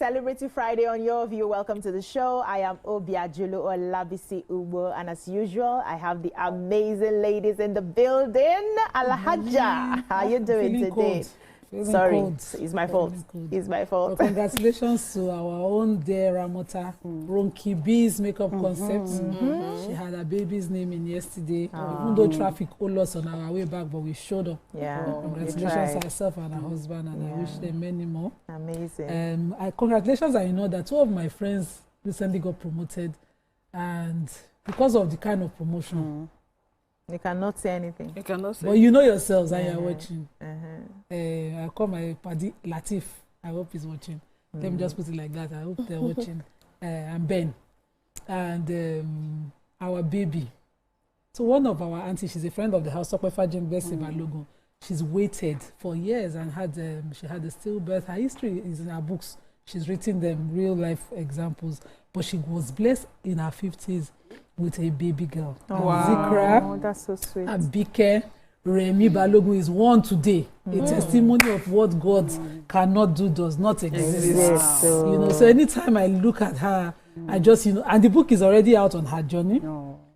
Celebrity Friday on Your View. Welcome to the show. I am Obiajulu Olabisi Ubo, and as usual, I have the amazing ladies in the building. Alhaja, how you doing today? Sorry, it's my fault. It's my fault. Well, congratulations to our own dear Ramota, Ronki B's makeup concept. She had her baby's name in yesterday. Even though traffic owed us on our way back, but we showed up. Yeah. Congratulations to herself and her husband, and I wish them many more. Amazing. Congratulations, I know that two of my friends recently got promoted, and because of the kind of promotion. You cannot say anything. You cannot say. But you know yourselves and you're watching. I call my paddy Latif. I hope he's watching. Let me just put it like that. I hope they're watching. And Ben. And our baby. So one of our aunties, she's a friend of the house, Sokwefa Bessie Balogun. She's waited for years and she had a stillbirth. Her history is in her books. She's written them, real life examples. But she was blessed in her 50s with a baby girl. Oh, wow. Zikra, that's so sweet. Abike, Remi Balogun is one today. A testimony of what God cannot do does not exist. So. You know, so anytime I look at her, I just, you know, and the book is already out on her journey.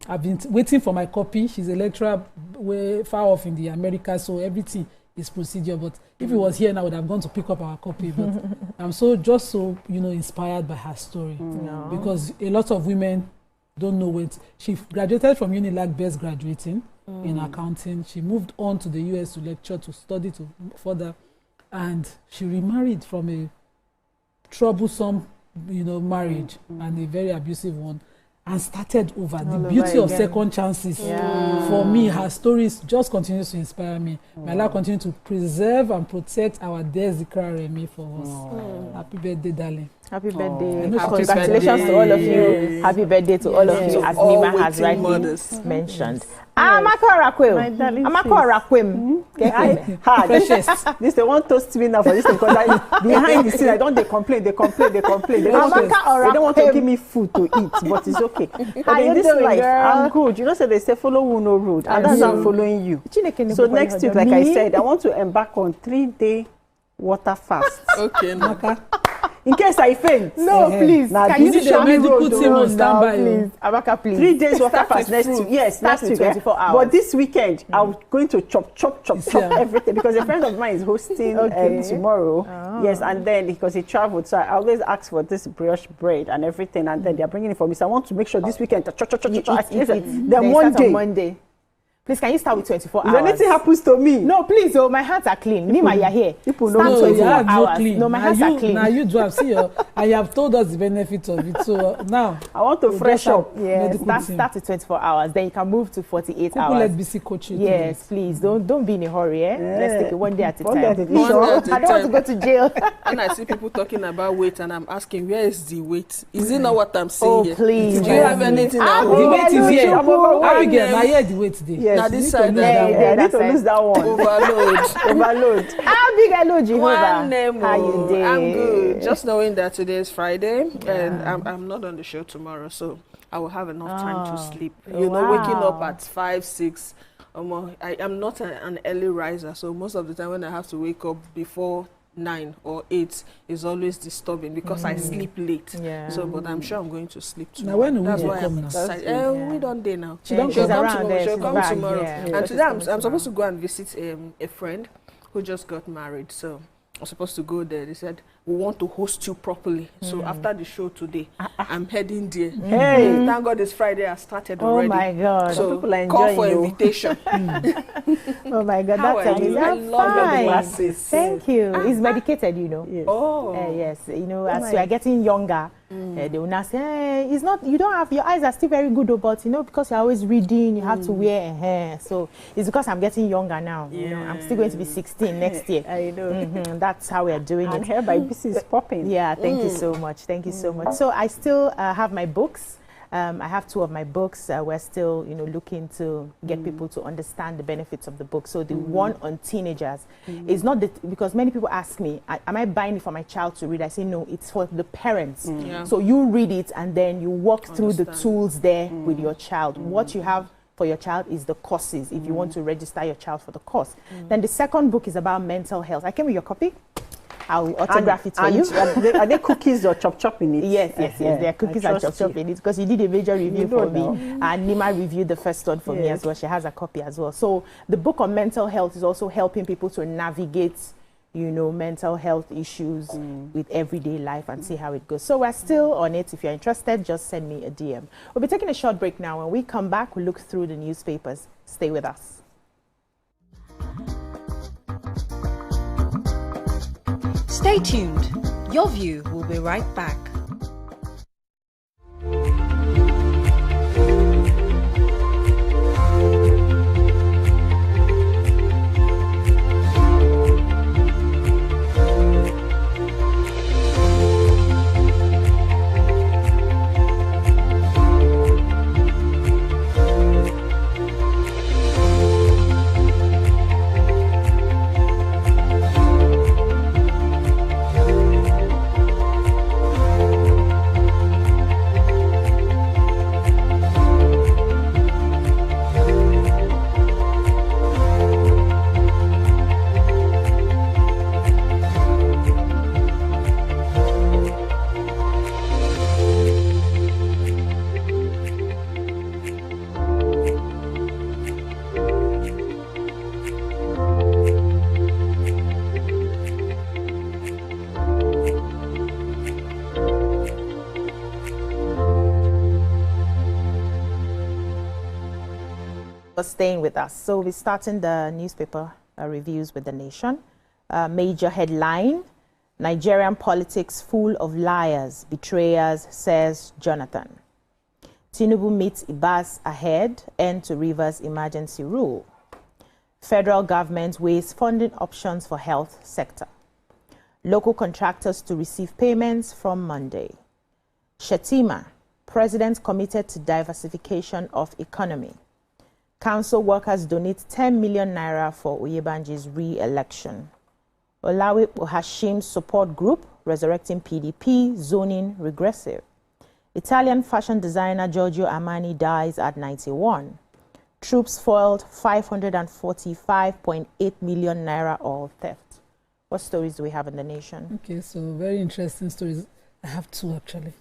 I've been waiting for my copy. She's a lecturer way far off in the Americas, so everything is procedure. But if it was here now, I would have gone to pick up our copy. But I'm just so, you know, inspired by her story. Because a lot of women don't know when she graduated from Unilag Best Graduating in accounting. She moved on to the US to lecture, to study to further, and she remarried from a troublesome, you know, marriage and a very abusive one, and started over. The beauty of second chances. For me, her stories just continues to inspire me. May Allah continue to preserve and protect our dear Zikra Remi for us. Happy birthday, darling. Happy birthday. Congratulations to all of you. Happy birthday to all of you, as Nima has rightly mentioned. Amakora Rakwim. This they want to toast me now for this because behind the scene I don't complain. They don't want to give me food to eat, but it's okay. But in this life, I'm good. You know, so they say follow who no road, and that's how I'm following you. So next week, like I said, I want to embark on 3-day water fast. Okay, Naka. In case I faint. No, please. Now, can you show me road on standby, please? Abaka, please. 3 days water fast next week. Yes, next week. 24 hours. But this weekend, I'm going to chop everything because a friend of mine is hosting tomorrow. Yes, and then because he traveled, so I always ask for this brioche bread and everything, and then they're bringing it for me. So I want to make sure this weekend, then Monday. Please, can you start with 24 hours? If anything happens to me. No, please, my hands are clean. Nima, you're here. People start know 24 hours. Clean. No, my hands are clean. Now you drive, see, and you have told us the benefits of it. So now I want to fresh up. Yes, start with 24 hours. Then you can move to 48 hours. Let BC coach you. Yes, please. Don't be in a hurry. Let's take it one day at a time. I don't want to go to jail. And I see people talking about weight, and I'm asking, where is the weight? Is it not what I'm saying here? Please. Do you have anything? The weight is here. Abigail, I hear the weight today. Yes. Now this side. I need to lose that one. Overload. How Jehovah? How you doing? I'm good. Just knowing that today is Friday and I'm not on the show tomorrow, so I will have enough time to sleep. You know, waking up at 5, 6. I am not an early riser, so most of the time when I have to wake up before 9 or 8 is always disturbing because I sleep late. So, but I'm sure I'm going to sleep tomorrow. Now when that's why I'm excited. We don't day now. She'll come tomorrow. And today I'm supposed to go and visit a friend who just got married. So I'm supposed to go there. They said, we want to host you properly. So after the show today, I'm heading there. Hey, thank God it's Friday. I started already. Oh my God. So people are call for enjoying invitation. Oh my God, that's amazing. I love your glasses. Thank you. It's medicated, you know. Yes. Yes, you know, as we are getting younger, they will not say, hey, it's not, you don't have, your eyes are still very good, but you know, because you're always reading, you have to wear a hair. So it's because I'm getting younger now. You know, I'm still going to be 16 next year. I know. That's how we are doing it. Hair by BC is popping. Yeah, thank you so much. Thank you so much. So I still have my books. I have 2 of my books. We're still, you know, looking to get people to understand the benefits of the book. So the one on teenagers is not because many people ask me, am I buying it for my child to read? I say, no, it's for the parents. So you read it and then you walk through the tools there with your child. What you have for your child is the courses, if you want to register your child for the course. Then the second book is about mental health. I came with your copy. I'll autograph it for you. Are they cookies or chop in it? Yes. There are cookies and chop in it, because you did a major review for me. And Nima reviewed the first one for me as well. She has a copy as well. So the book on mental health is also helping people to navigate, you know, mental health issues with everyday life and see how it goes. So we're still on it. If you're interested, just send me a DM. We'll be taking a short break now. When we come back, we'll look through the newspapers. Stay with us. Stay tuned. Your View will be right back. For staying with us. So we're starting the newspaper reviews with The Nation. Major headline: Nigerian politics full of liars, betrayers, says Jonathan. Tinubu meets Ibas ahead, end to Rivers emergency rule. Federal government weighs funding options for health sector. Local contractors to receive payments from Monday. Shetima, president committed to diversification of economy. Council workers donate 10 million naira for Oyebanji's re-election. Olawipo Hashim support group resurrecting PDP, zoning regressive. Italian fashion designer Giorgio Armani dies at 91. Troops foiled 545.8 million naira oil theft. What stories do we have in The Nation? Okay, so very interesting stories. I have two actually,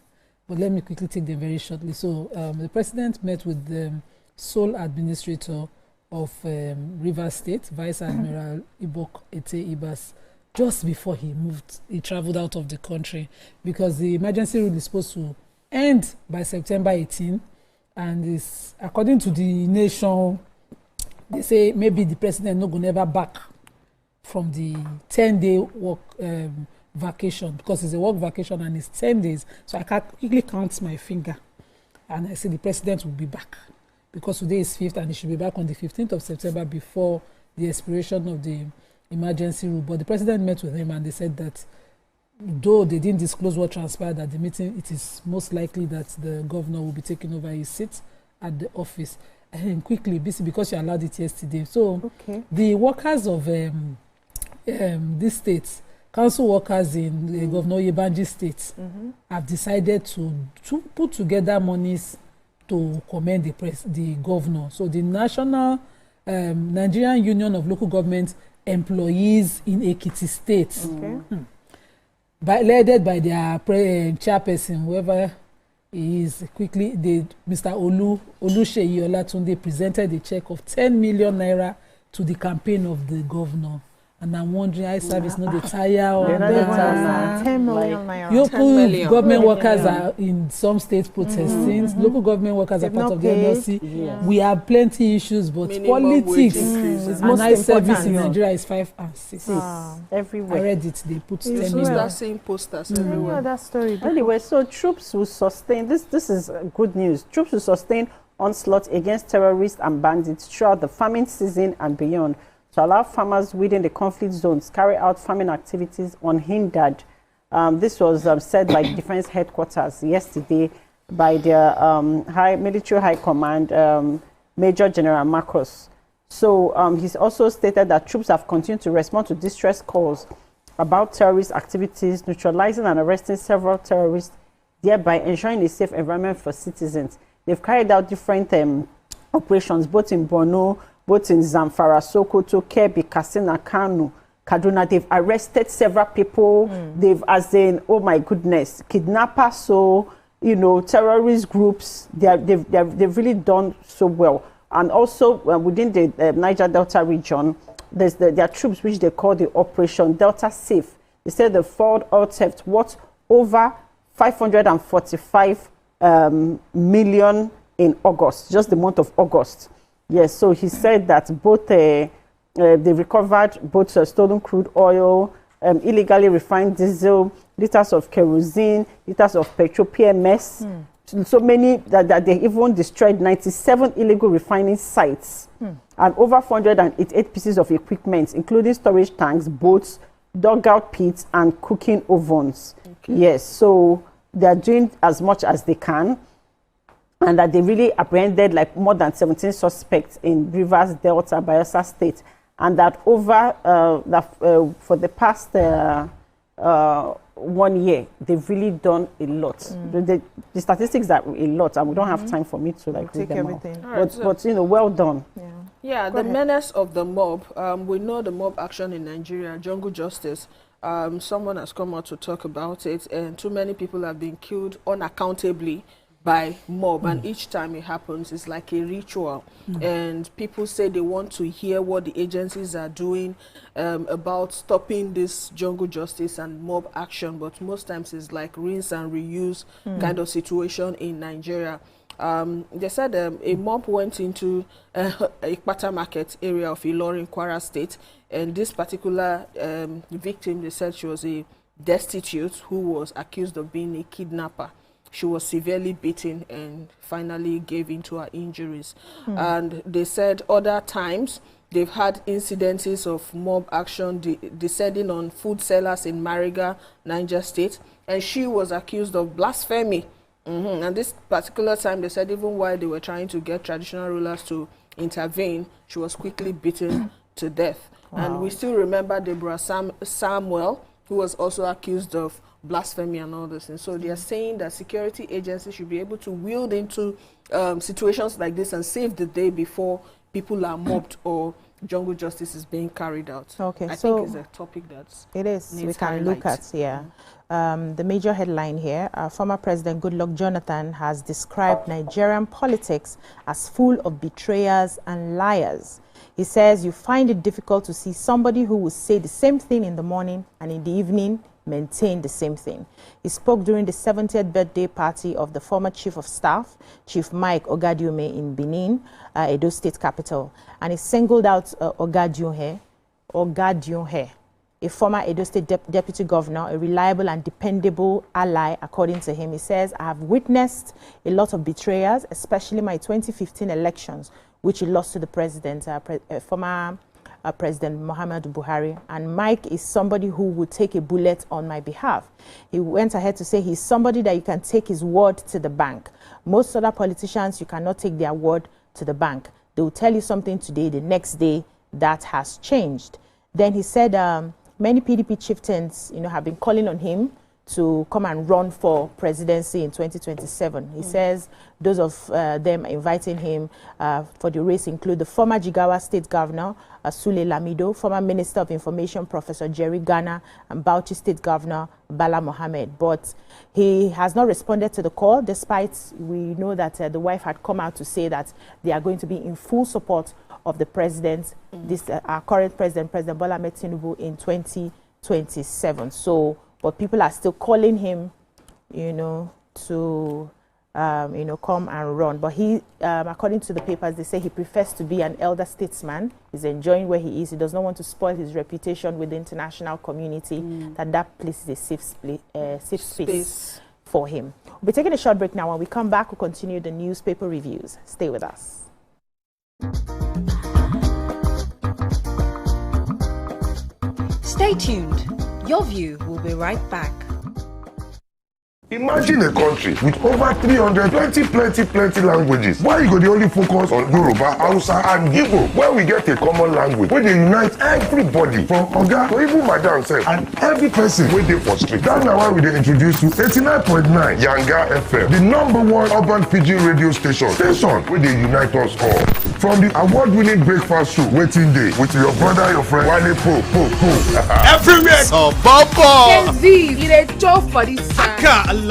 but let me quickly take them very shortly. So the president met with the sole administrator of Rivers State, Vice Admiral Ibok Ete Ibas, just before he traveled out of the country, because the emergency rule is supposed to end by September 18, and is, according to The Nation, they say maybe the president no go never back from the 10-day work vacation, because it's a work vacation and it's 10 days. So I can quickly count my finger, and I say the president will be back, because today is 5th and he should be back on the 15th of September before the expiration of the emergency rule. But the president met with him and they said that though they didn't disclose what transpired at the meeting, it is most likely that the governor will be taking over his seat at the office. And quickly, because you allowed it yesterday. So the workers of this state, council workers in Governor Oyebanji State, have decided to put together monies to commend the governor. So the National Nigerian Union of Local Government Employees in Ekiti State, led by their chairperson, whoever he is, Mr. Oluseyi Olatunde presented a check of 10 million naira to the campaign of the governor. And I'm wondering, I service no the tire or 10 million naira. Local government workers are in some states protesting. Local government workers are part of the NLC. We have plenty issues, but politics and high service in Nigeria is 5 and 6. Everywhere. I read it. They put 10 million. Start seeing posters everywhere. That story. Anyway, so troops will sustain this. This is good news. Troops will sustain onslaught against terrorists and bandits throughout the farming season and beyond, to allow farmers within the conflict zones carry out farming activities unhindered. This was said by the Defense Headquarters yesterday by their military high command, Major General Marcos. So he's also stated that troops have continued to respond to distress calls about terrorist activities, neutralizing and arresting several terrorists, thereby ensuring a safe environment for citizens. They've carried out different operations, both in Borno, both in Zamfara, Sokoto, Kebbi, Katsina, Kano, Kaduna. They've arrested several people. They've, as in, oh my goodness, kidnappers, so, you know, terrorist groups. They've really done so well. And also within the Niger Delta region, there are troops which they call the Operation Delta Safe. They said the fraud oil theft worth over 545 million in August, just the month of August. Yes, so he said that both they recovered both stolen crude oil, illegally refined diesel, liters of kerosene, liters of petrol, PMS. So many that they even destroyed 97 illegal refining sites and over 488 pieces of equipment, including storage tanks, boats, dugout pits, and cooking ovens. Okay. Yes, so they are doing as much as they can, and that they really apprehended like more than 17 suspects in Rivers, Delta, Bayelsa State, and that over for the past 1 year, they've really done a lot. The statistics are a lot, and we don't have time for me to like read them everything. All. But you know, well done. Yeah, the menace of the mob. We know the mob action in Nigeria, jungle justice. Someone has come out to talk about it, and too many people have been killed unaccountably by mob, and each time it happens, it's like a ritual. And people say they want to hear what the agencies are doing about stopping this jungle justice and mob action, but most times it's like rinse and reuse kind of situation in Nigeria. They said a mob went into a Ikpata market area of Ilorin, Kwara State, and this particular victim, they said she was a destitute who was accused of being a kidnapper. She was severely beaten and finally gave in to her injuries. And they said other times they've had incidences of mob action descending on food sellers in Mariga, Niger State, and she was accused of blasphemy. And this particular time, they said even while they were trying to get traditional rulers to intervene, she was quickly beaten to death. Wow. And we still remember Deborah Samuel, who was also accused of blasphemy and all this. And so they are saying that security agencies should be able to wield into situations like this and save the day before people are mobbed or jungle justice is being carried out. Okay, I think it's a topic that's we can look at. The major headline here, former President Goodluck Jonathan has described Nigerian politics as full of betrayers and liars. He says you find it difficult to see somebody who will say the same thing in the morning and in the evening maintain the same thing. He spoke during the 70th birthday party of the former Chief of Staff, Chief Mike Ogadiume in Benin, Edo State capital, and he singled out Ogadiume, a former Edo State Deputy Governor, a reliable and dependable ally, according to him. He says, I have witnessed a lot of betrayers, especially my 2015 elections, which he lost to the president, former President Muhammadu Buhari, and Mike is somebody who would take a bullet on my behalf. He went ahead to say he's somebody that you can take his word to the bank. Most other politicians, you cannot take their word to the bank. They will tell you something today, the next day that has changed. Then he said many PDP chieftains, have been calling on him to come and run for presidency in 2027. He says those of them inviting him for the race include the former Jigawa State Governor, Sule Lamido, former Minister of Information, Professor Jerry Ghana, and Bauchi State Governor, Bala Mohammed. But he has not responded to the call, despite we know that the wife had come out to say that they are going to be in full support of the president, our current president, President Bola Ahmed Tinubu, in 2027. So, but people are still calling him, to, come and run. But he, according to the papers, they say he prefers to be an elder statesman. He's enjoying where he is. He does not want to spoil his reputation with the international community, that place is a safe space for him. We'll be taking a short break now. When we come back, we'll continue the newspaper reviews. Stay with us. Stay tuned. Your View will be right back. Imagine a country with over 320 plenty languages. Why you go dey only focus on Yoruba, Hausa and Igbo when we get a common language wey dey unite everybody from oga to even madam sef and every person wey dey for street. That na why we dey introduce you 89.9 Yanga FM, the #1 urban pidgin radio station wey dey unite us all. From the award-winning breakfast show Wetin Dey with your brother, your friend Wale Po. Everywhere so Bobo. You dey chop for this side.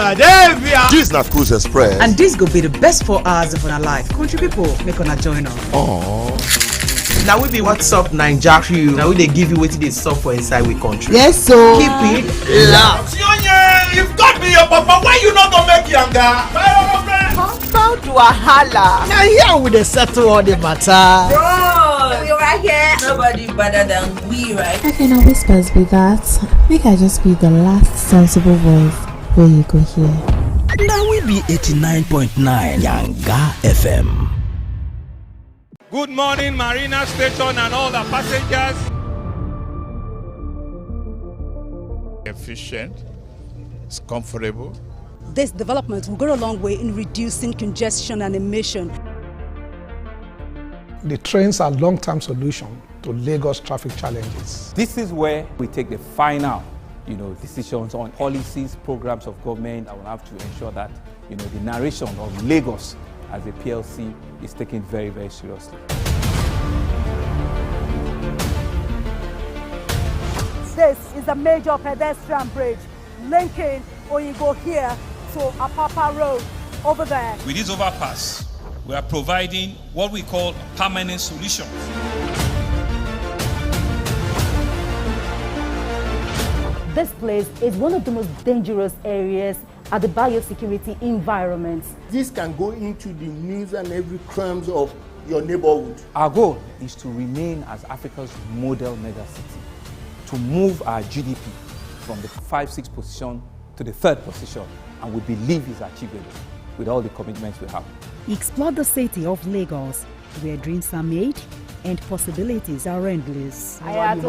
This na Cruise Express. And this go be the best 4 hours of our life. Country people, make una join us. Aww. Now we be What's Up Naija crew. Now we dey give you wetin dey sup for inside we country. Yes, so keep it loud. You've got me your papa. Why you not gonna make Yanga? Compound Wahala. now here we dey settle all the matter. Bro, we right here. Nobody better than we, right? I can always best be that. Make I just be the last sensible voice where you go hear. Now we be 89.9 Yanga FM. Good morning, Marina Station and all the passengers. Efficient, it's comfortable. This development will go a long way in reducing congestion and emission. The trains are a long-term solution to Lagos traffic challenges. This is where we take the final decisions on policies, programs of government. I will have to ensure that the narration of Lagos as a PLC is taken very, very seriously. This is a major pedestrian bridge linking Oyingo here to Apapa Road over there. With this overpass, we are providing what we call permanent solutions. This place is one of the most dangerous areas at the biosecurity environment. This can go into the news and every crimes of your neighborhood. Our goal is to remain as Africa's model megacity, to move our GDP from the 5-6 position to the 3rd position, and we believe is achievable with all the commitments we have. Explore the city of Lagos, where dreams are made and possibilities are endless. I'm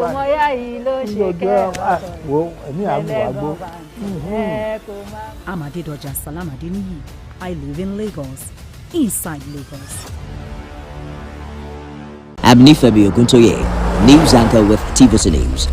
Adedoja Salamadini. I live in Lagos, inside Lagos. I'm Nifemi Oguntoye, news anchor with TVC News.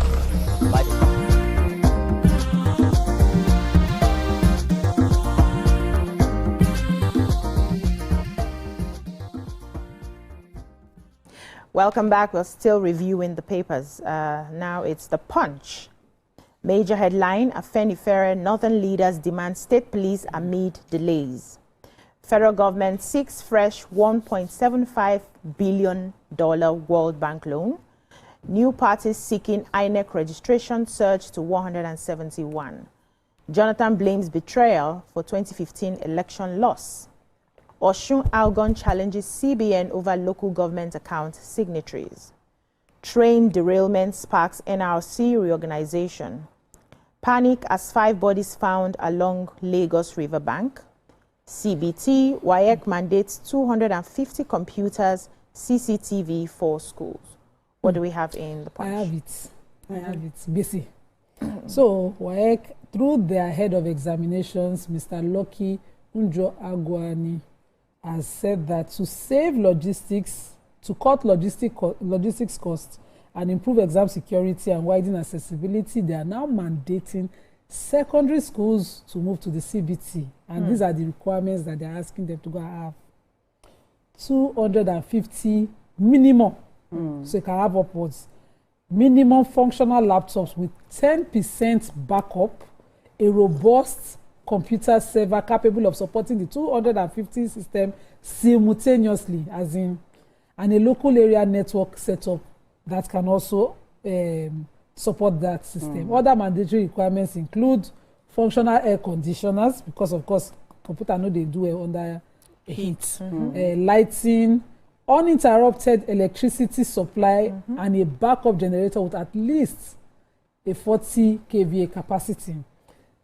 Welcome back. We're still reviewing the papers. Now it's the Punch. Major headline: Afenifere Northern leaders demand state police amid delays. Federal government seeks fresh $1.75 billion World Bank loan. New parties seeking INEC registration surge to 171. Jonathan blames betrayal for 2015 election loss. Osun Algon challenges CBN over local government account signatories. Train derailment sparks NRC reorganization. Panic as 5 bodies found along Lagos River Bank. CBT, WAEC mandates 250 computers, CCTV for schools. What do we have in the Punch? I have it. Busy. So, WAEC, through their head of examinations, Mr. Lucky Unjo Agwani, has said that to save logistics, to cut logistics costs and improve exam security and widen accessibility, they are now mandating secondary schools to move to the CBT. And these are the requirements that they're asking them to go have. 250 minimum, so you can have upwards. Minimum functional laptops with 10% backup, a robust computer server capable of supporting the 250 system simultaneously, as in, and a local area network setup that can also support that system. Other mandatory requirements include functional air conditioners, because of course computer know they do it under heat, lighting, uninterrupted electricity supply, and a backup generator with at least a 40 kVA capacity.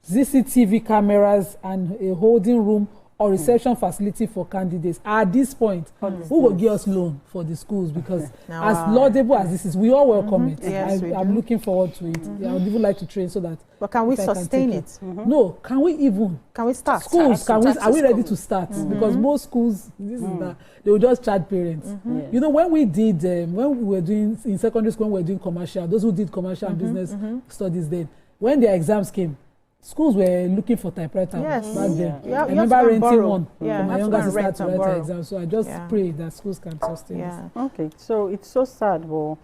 CCTV cameras and a holding room or reception facility for candidates. At this point, who will give us loan for the schools? Because as laudable as this is, we all welcome it. Yes, I'm looking forward to it. I would even like to train so that. But can we sustain it? No, can we even? Can we start? Schools, are we ready to start? Because most schools, this is that they will just charge parents. You know, when we did, when we were doing in secondary school, when we were doing commercial, those who did commercial and business studies then, when their exams came, schools were looking for typewriter back then. I remember renting one for my younger sister to write her exam. So I just pray that schools can sustain this. Okay, so it's so sad, but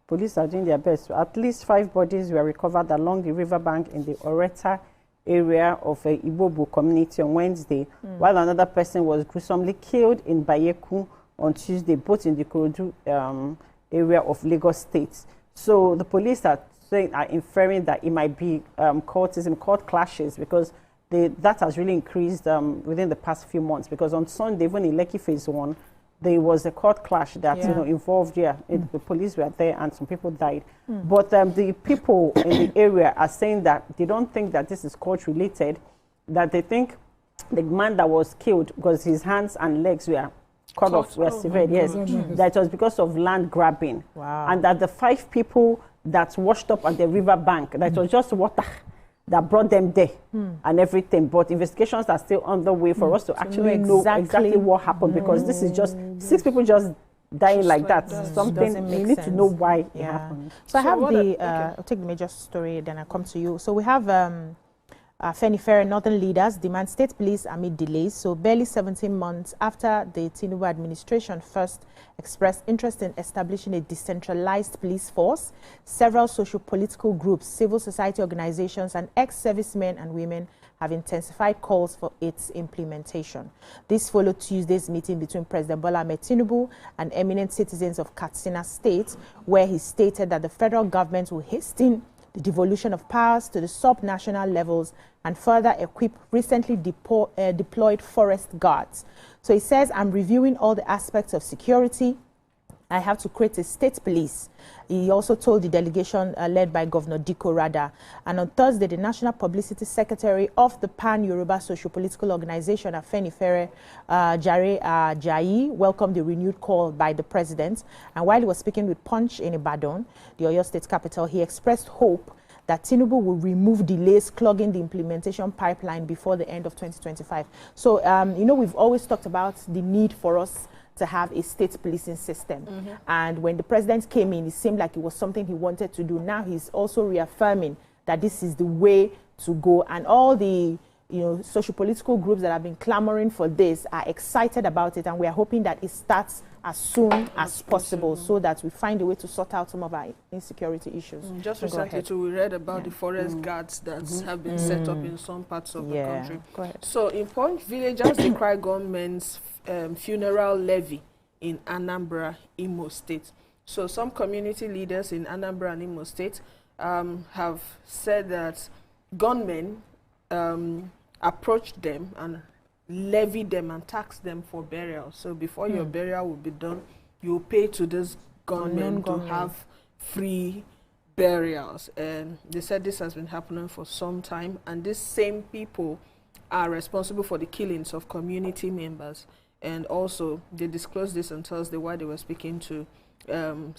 police are doing their best. At least 5 bodies were recovered along the riverbank in the Oreta area of a Ibobo community on Wednesday, while another person was gruesomely killed in Bayeku on Tuesday, both in the Ikorodu area of Lagos State. So the police are inferring that it might be court clashes, because that has really increased within the past few months. Because on Sunday, even in Lekki Phase 1, there was a court clash that involved the police were there and some people died. But the people in the area are saying that they don't think that this is court related, that they think the man that was killed, because his hands and legs were cut off, were severed, that it was because of land grabbing. And that the 5 people that washed up on the river bank, that it was just water that brought them there and everything. But investigations are still underway for us to actually know exactly what happened, because this is just 6 people just dying like that. Something we need to know why it happened. So I have I'll take the major story, then I come to you. So we have Afenifere Northern leaders demand state police amid delays. So barely 17 months after the Tinubu administration first expressed interest in establishing a decentralized police force, several socio-political groups, civil society organizations, and ex-servicemen and women have intensified calls for its implementation. This followed Tuesday's meeting between President Bola Ahmed Tinubu and eminent citizens of Katsina State, where he stated that the federal government will hasten the devolution of powers to the sub-national levels and further equip recently deployed forest guards. So he says, I'm reviewing all the aspects of security. I have to create a state police. He also told the delegation led by Governor Diko Rada. And on Thursday, the National Publicity Secretary of the Pan-Yoruba Socio-Political Organization, Afenifere, Jare Ajayi, welcomed the renewed call by the president. And while he was speaking with Punch in Ibadan, the Oyo State capital, he expressed hope that Tinubu will remove delays clogging the implementation pipeline before the end of 2025. So, you know, we've always talked about the need for us to have a state policing system. And when the president came in, it seemed like it was something he wanted to do. Now he's also reaffirming that this is the way to go. And all the socio-political groups that have been clamoring for this are excited about it. And we are hoping that it starts as soon as possible so that we find a way to sort out some of our insecurity issues. Just recently too, we read about the forest guards that have been set up in some parts of the country. So in Punch, villagers decry government's funeral levy in Anambra, Imo State. So some community leaders in Anambra and Imo State have said that gunmen approached them and levied them and taxed them for burial. So before your burial will be done, you pay to this gunmen to have free burials. And they said this has been happening for some time, and these same people are responsible for the killings of community members. And also, they disclosed this on Thursday while they were speaking on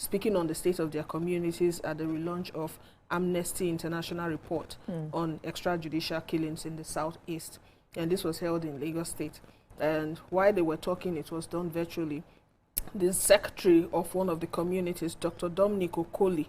the state of their communities at the relaunch of Amnesty International report on extrajudicial killings in the southeast. And this was held in Lagos State. And while they were talking, it was done virtually. The secretary of one of the communities, Dr. Dominic Okoli,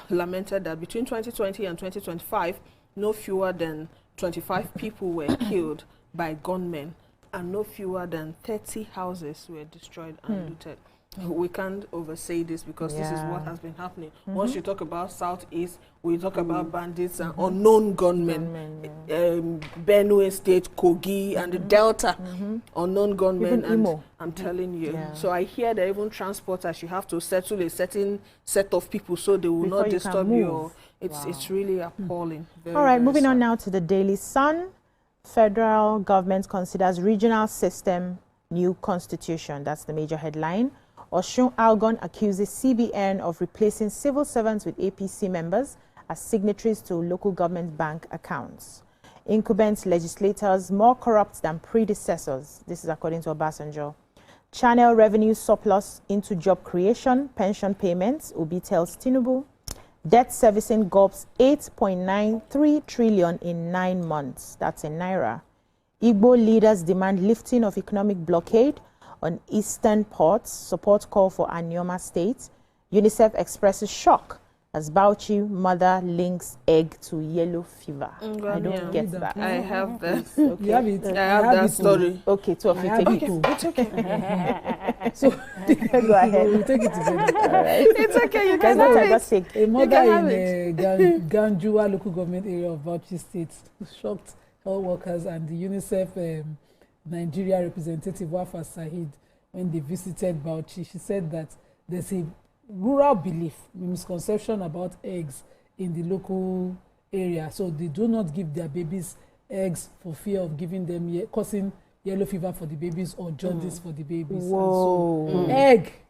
lamented that between 2020 and 2025, no fewer than 25 people were killed by gunmen, and no fewer than 30 houses were destroyed and looted. We can't oversay this because this is what has been happening. Once you talk about Southeast, we talk about bandits and unknown gunmen. Benue State, Kogi, and the Delta, unknown gunmen. And I'm telling you. So I hear that even transporters, you have to settle a certain set of people so they will not disturb you. It's really appalling. All right, moving on now to the Daily Sun. Federal government considers regional system new constitution. That's the major headline. Osun Algon accuses CBN of replacing civil servants with APC members as signatories to local government bank accounts. Incumbent legislators more corrupt than predecessors. This is according to Obasanjo. Channel revenue surplus into job creation, pension payments, Obi tells Tinubu. Debt servicing gulps 8.93 trillion in 9 months. That's in Naira. Igbo leaders demand lifting of economic blockade on eastern ports. Support call for Anioma State. UNICEF expresses shock as Bauchi mother links egg to yellow fever. I don't get that. I have that. Okay. You have it. I have that story. Okay, two of you take it. It's okay. So go ahead. We'll take it together. Right. It's okay. You can have it. A mother in Ganjua local government area of Bauchi State shocked health workers and the UNICEF Nigeria representative Wafa Sahid when they visited Bauchi. She said that there's a rural belief, misconception about eggs in the local area. So they do not give their babies eggs for fear of giving them causing yellow fever for the babies or jaundice for the babies. Whoa. And so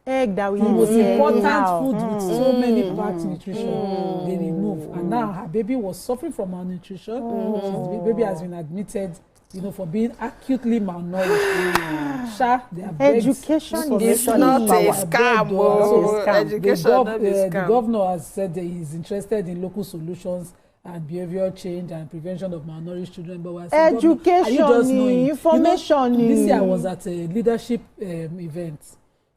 egg that we the most use important food with so many parts nutrition they remove. And now her baby was suffering from malnutrition. The baby has been admitted, for being acutely malnourished. Education is not a scam. Education the governor has said that he's interested in local solutions and behavioral change and prevention of malnourished children. But education, information. This year I was at a leadership event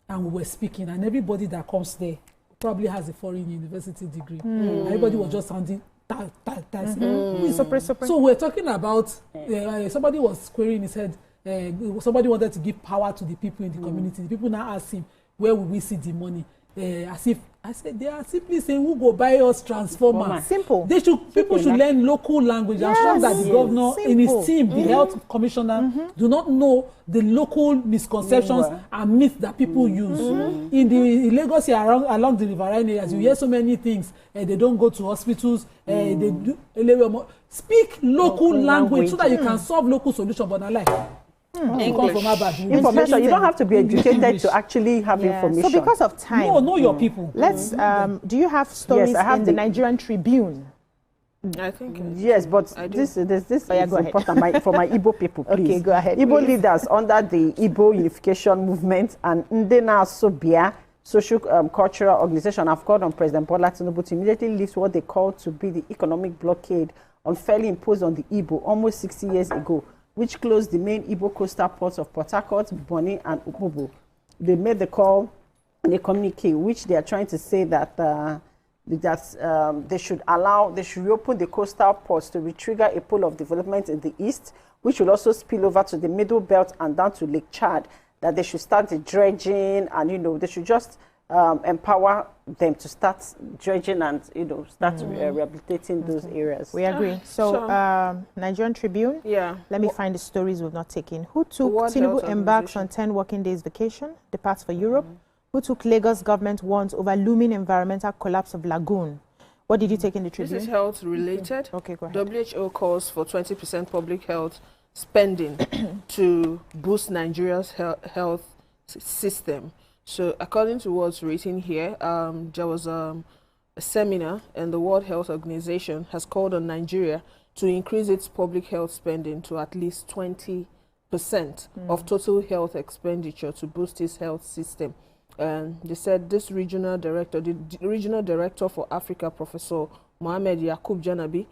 and we were speaking, and everybody that comes there probably has a foreign university degree. Everybody was just sounding. So we're talking about somebody was querying his head. Somebody wanted to give power to the people in the community. The people now ask him, where will we see the money? As if I said they are simply saying, who go buy us transformers? Simple. People should learn local language. Yes. I'm sure that the governor in his team, the health commissioner, do not know the local misconceptions and myths that people use. In the Lagos here along the riverine areas, you hear so many things. They don't go to hospitals. They do speak local language so that you can solve local solutions. But not like. Information. You don't have to be educated to actually have information. So because of time, know your people. Let's. Do you have stories in the Nigerian Tribune? I think yes, but this is important for my Igbo people. Please. Okay, go ahead. Igbo leaders under the Igbo Unification Movement and Ndena Sobia social cultural organization have called on President Bola Tinubu to immediately lift what they call to be the economic blockade unfairly imposed on the Igbo almost 60 years ago, which closed the main Igbo coastal ports of Port Harcourt, Bonny, and Opobo. They made the call in a communique, which they are trying to say that they should reopen the coastal ports to retrigger a pool of development in the east, which will also spill over to the Middle Belt and down to Lake Chad. That they should start the dredging, and they should just empower them to start dredging and start rehabilitating those areas. We agree. So Nigerian Tribune. Yeah. Let me find the stories we've not taken. Who took Tinubu embarks on 10 working days vacation, departs for Europe? Who took Lagos government warns over looming environmental collapse of lagoon? What did you take in the Tribune? This is health related. Okay, go ahead. WHO calls for 20% public health spending to boost Nigeria's health system. So according to what's written here, there was a seminar, and the World Health Organization has called on Nigeria to increase its public health spending to at least 20% of total health expenditure to boost its health system. And they said this regional director, the regional director for Africa, Professor Mohamed Yakub Janabi,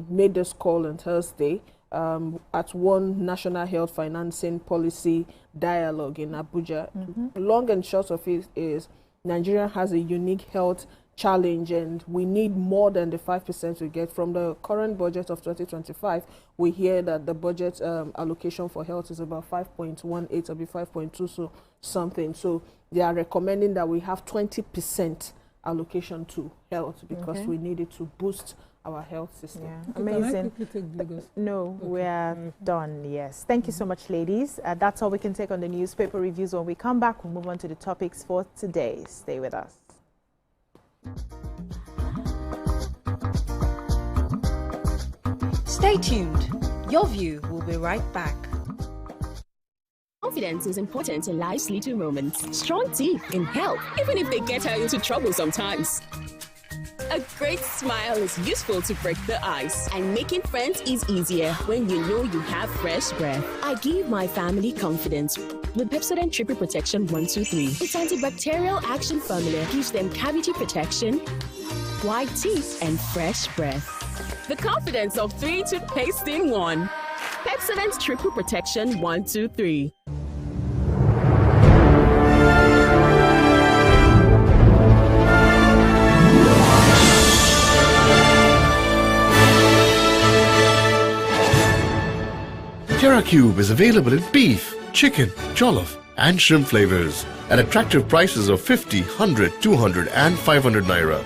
made this call on Thursday at one national health financing policy dialogue in Abuja. Long and short of it is Nigeria has a unique health challenge, and we need more than the 5% we get from the current budget of 2025. We hear that the budget allocation for health is about 5.18 or be 5.2 so something. So they are recommending that we have 20% allocation to health because we need it to boost our health system. Yeah. Amazing. No, we are done. Yes. Thank you so much, ladies. That's all we can take on the newspaper reviews. When we come back, we'll move on to the topics for today. Stay with us. Stay tuned. Your View will be right back. Confidence is important in life's little moments. Strong teeth in help, even if they get her into trouble sometimes. A great smile is useful to break the ice, and making friends is easier when you know you have fresh breath. I give my family confidence with Pepsodent Triple Protection 123. Its antibacterial action formula gives them cavity protection, white teeth, and fresh breath. The confidence of 3 toothpaste in 1. Pepsodent Triple Protection 123. TerraCube is available in beef, chicken, jollof and shrimp flavors at attractive prices of 50, 100, 200 and 500 naira.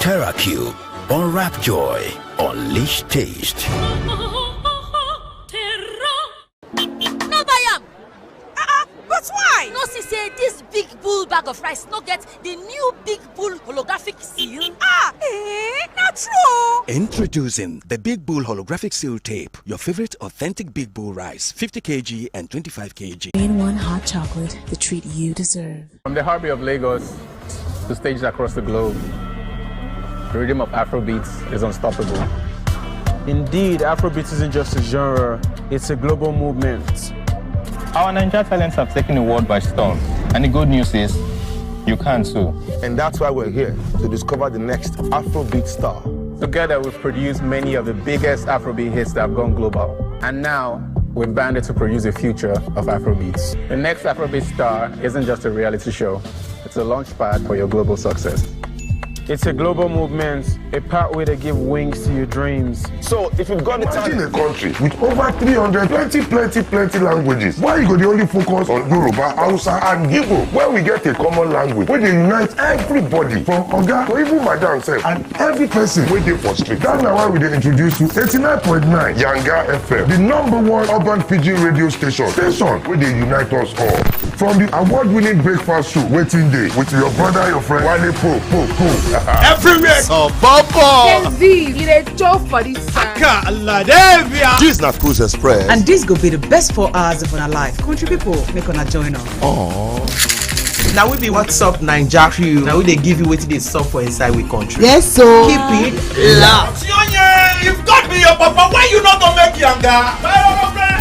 TerraCube. Unwrap joy. Unleash taste. No buy am. But why? No see say this big bull bag of rice no get the new big bull holographic seal. Not true. Introducing the Big Bull Holographic Seal Tape. Your favorite authentic Big Bull rice, 50 kg and 25 kg. In one hot chocolate, the treat you deserve. From the harbor of Lagos to stages across the globe, the rhythm of Afrobeats is unstoppable. Indeed, Afrobeats isn't just a genre, it's a global movement. Our Nigerian talents have taken the world by storm, and the good news is, you can too. And that's why we're here, to discover the next Afrobeat star. Together, we've produced many of the biggest Afrobeat hits that have gone global. And now, we've banded to produce a future of Afrobeats. The next Afrobeat star isn't just a reality show, it's a launch pad for your global success. It's a global movement, a pathway to give wings to your dreams. So, if you've got the talent in a country with over 300 plenty languages, why you go the only focus on Yoruba, Hausa and Igbo, where we get a common language where they unite everybody from Oga to even Madam self and every person waiting for street. That's now why we dey introduce you 89.9 Yanga FM, the #1 urban Pidgin radio station where they unite us all. From the award-winning breakfast show, Waiting Day, with your brother, your friend, Wale Po. Everywhere. Oh, Bobo. Gen Z, you dey chop for this side. This na Cruise Express. And this go be the best 4 hours of our life. Country people, make una join us. Oh. Now we be What's Up Naija crew. Now we they give you wetin dey sup for inside we country. Yes, so keep it loud. If God be your papa, why you not gonna make younger?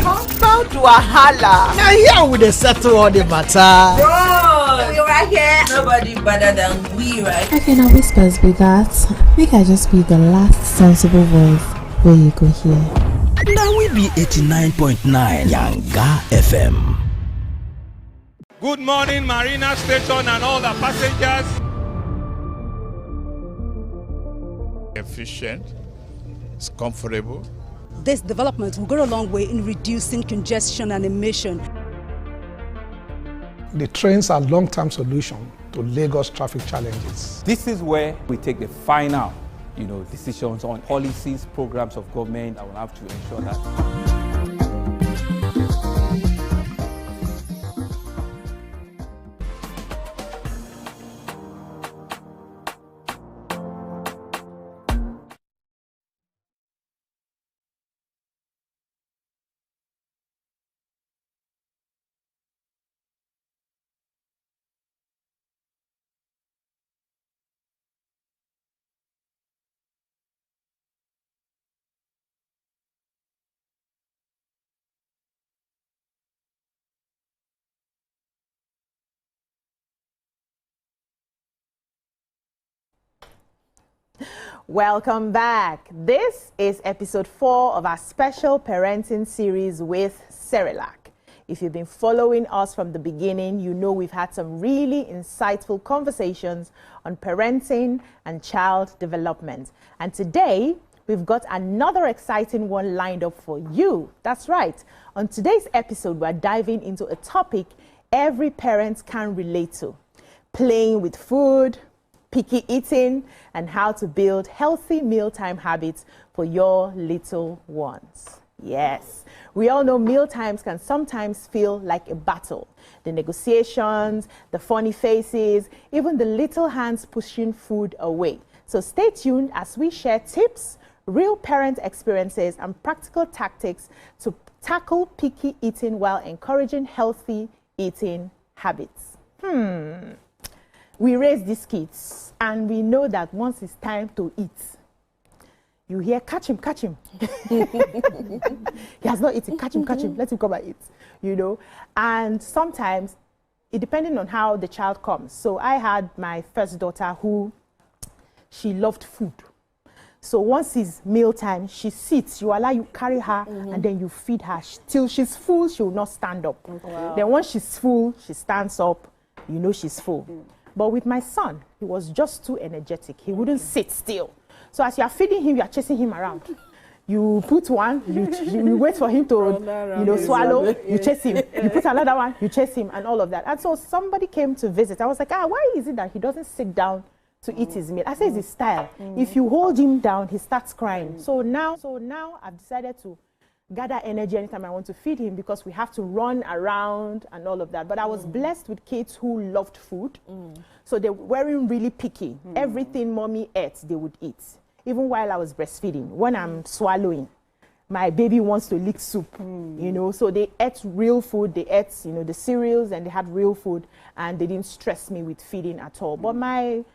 Compound wahala. Now here we dey settle all the matter. Bro, we right here. Nobody better than we, right? Okay, now whispers be that. Make I just be the last sensible voice where you go hear. Now we be 89.9 Yanga FM. Good morning, Marina Station and all the passengers. Efficient, it's comfortable. This development will go a long way in reducing congestion and emission. The trains are long-term solution to Lagos traffic challenges. This is where we take the final, decisions on policies, programs of government. I will have to ensure that. Welcome back. This is episode 4 of our special parenting series with Cerelac. If you've been following us from the beginning, you know we've had some really insightful conversations on parenting and child development. And today, we've got another exciting one lined up for you. That's right. On today's episode, we're diving into a topic every parent can relate to: playing with food, picky eating, and how to build healthy mealtime habits for your little ones. Yes, we all know mealtimes can sometimes feel like a battle. The negotiations, the funny faces, even the little hands pushing food away. So stay tuned as we share tips, real parent experiences, and practical tactics to tackle picky eating while encouraging healthy eating habits. we raise these kids, and we know that once it's time to eat, you hear, catch him. He has not eaten, catch him, let him come and eat, you know. And sometimes, it depending on how the child comes. So I had my first daughter who, she loved food. So once it's mealtime, she sits, you allow you carry her, and then you feed her. Till she's full, she will not stand up. Wow. Then once she's full, she stands up, you know she's full. But with my son, he was just too energetic. He wouldn't sit still. So as you are feeding him, you are chasing him around. You put one, you wait for him to, swallow, you chase him. You put another one, you chase him, and all of that. And so somebody came to visit. I was like, why is it that he doesn't sit down to eat his meal? I say it's his style. If you hold him down, he starts crying. So now I've decided to gather energy anytime I want to feed him, because we have to run around and all of that. But I was blessed with kids who loved food. So they weren't really picky. Everything mommy ate, they would eat. Even while I was breastfeeding, when I'm swallowing, my baby wants to lick soup, you know. So they ate real food, they ate, the cereals, and they had real food, and they didn't stress me with feeding at all. But my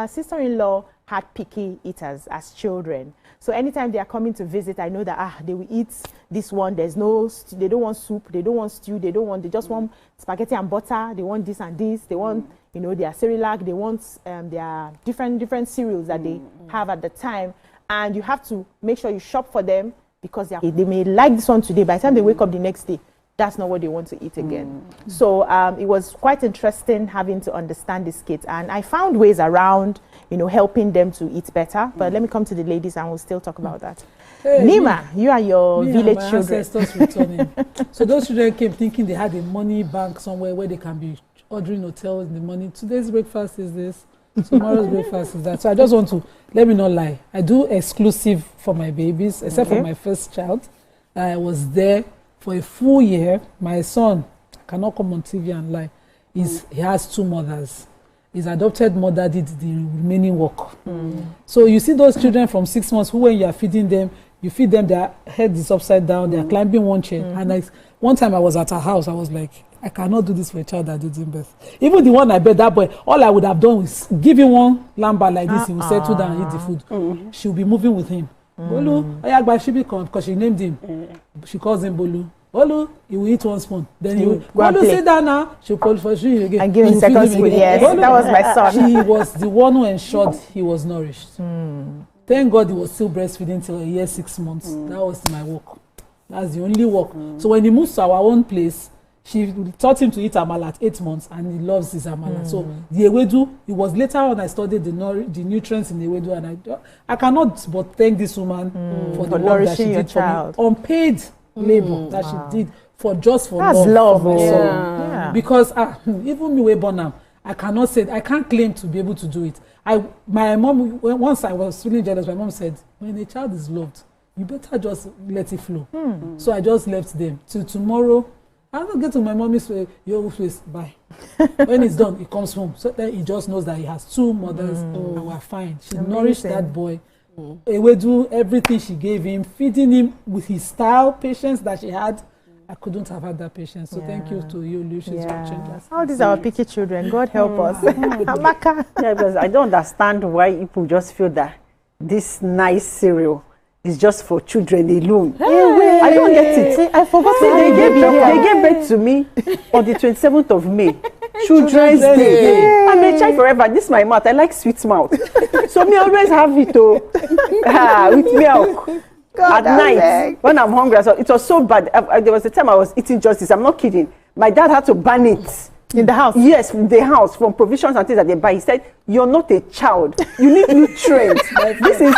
sister-in-law had picky eaters as children. So anytime they are coming to visit, I know that they will eat this one. They don't want soup, they don't want stew, they just want spaghetti and butter, they want this and this, they want, their Cerelac, they want their different cereals that they have at the time. And you have to make sure you shop for them, because they may like this one today, by the time they wake up the next day, that's not what they want to eat again. So it was quite interesting having to understand these kids. And I found ways around, helping them to eat better. But let me come to the ladies and we'll still talk about that. Hey, Nima, you and your village and children. Ancestors returning. So those children came thinking they had a money bank somewhere where they can be ordering hotels in the morning. Today's breakfast is this. Tomorrow's breakfast is that. So I just want to, let me not lie, I do exclusive for my babies, except for my first child. I was there for a full year. My son cannot come on TV and lie. He has two mothers. His adopted mother did the remaining work. So you see those children from 6 months who, when you are feeding them, you feed them, their head is upside down, they are climbing one chair. And one time I was at her house, I was like, I cannot do this for a child that didn't birth. Even the one I bet that boy, all I would have done is give him one lamba like this, he will settle down and eat the food. She'll be moving with him. Bolu, because she named him. She calls him Bolu. Bolu, he will eat one spoon. Then he will Bolu, sit down now. She'll call for you again. And give him second spoon. Yes, Bolu, that was my son. She was the one who ensured he was nourished. Thank God he was still breastfeeding till a year, 6 months. That was my work. That's the only work. So when he moves to our own place, she taught him to eat amala at 8 months, and he loves his amala. So the ewedu, it was later on I studied the nutrients in the ewedu, and I cannot but thank this woman for the work that she did for me. Unpaid labor that she did for That's love for my son. Yeah. Because even me way born now, I can't claim to be able to do it. My mom, once I was feeling jealous, my mom said, when a child is loved, you better just let it flow. So I just left them till tomorrow. I don't get to my mommy's place, bye. When it's done, he comes home. So then he just knows that he has two mothers and we're fine. She nourished that boy. Ewedu, everything she gave him, feeding him with his style, patience that she had. I couldn't have had that patience. So thank you to you, Lucius, for changing us. All these are our picky children. God help us. Amaka. Yeah, because I don't understand why people just feel that this nice cereal is just for children alone. Hey, I don't get it. See, I forgot. They gave birth to me on the 27th of May. Children's Day. I'm a child forever. This is my mouth. I like sweet mouth. So me always have it with milk. God, at night when I'm hungry. So it was so bad. There was a time I was eating justice. I'm not kidding. My dad had to ban it. In the house? Yes, in the house, from provisions and things that they buy. He said, you're not a child. You need nutrients. This is...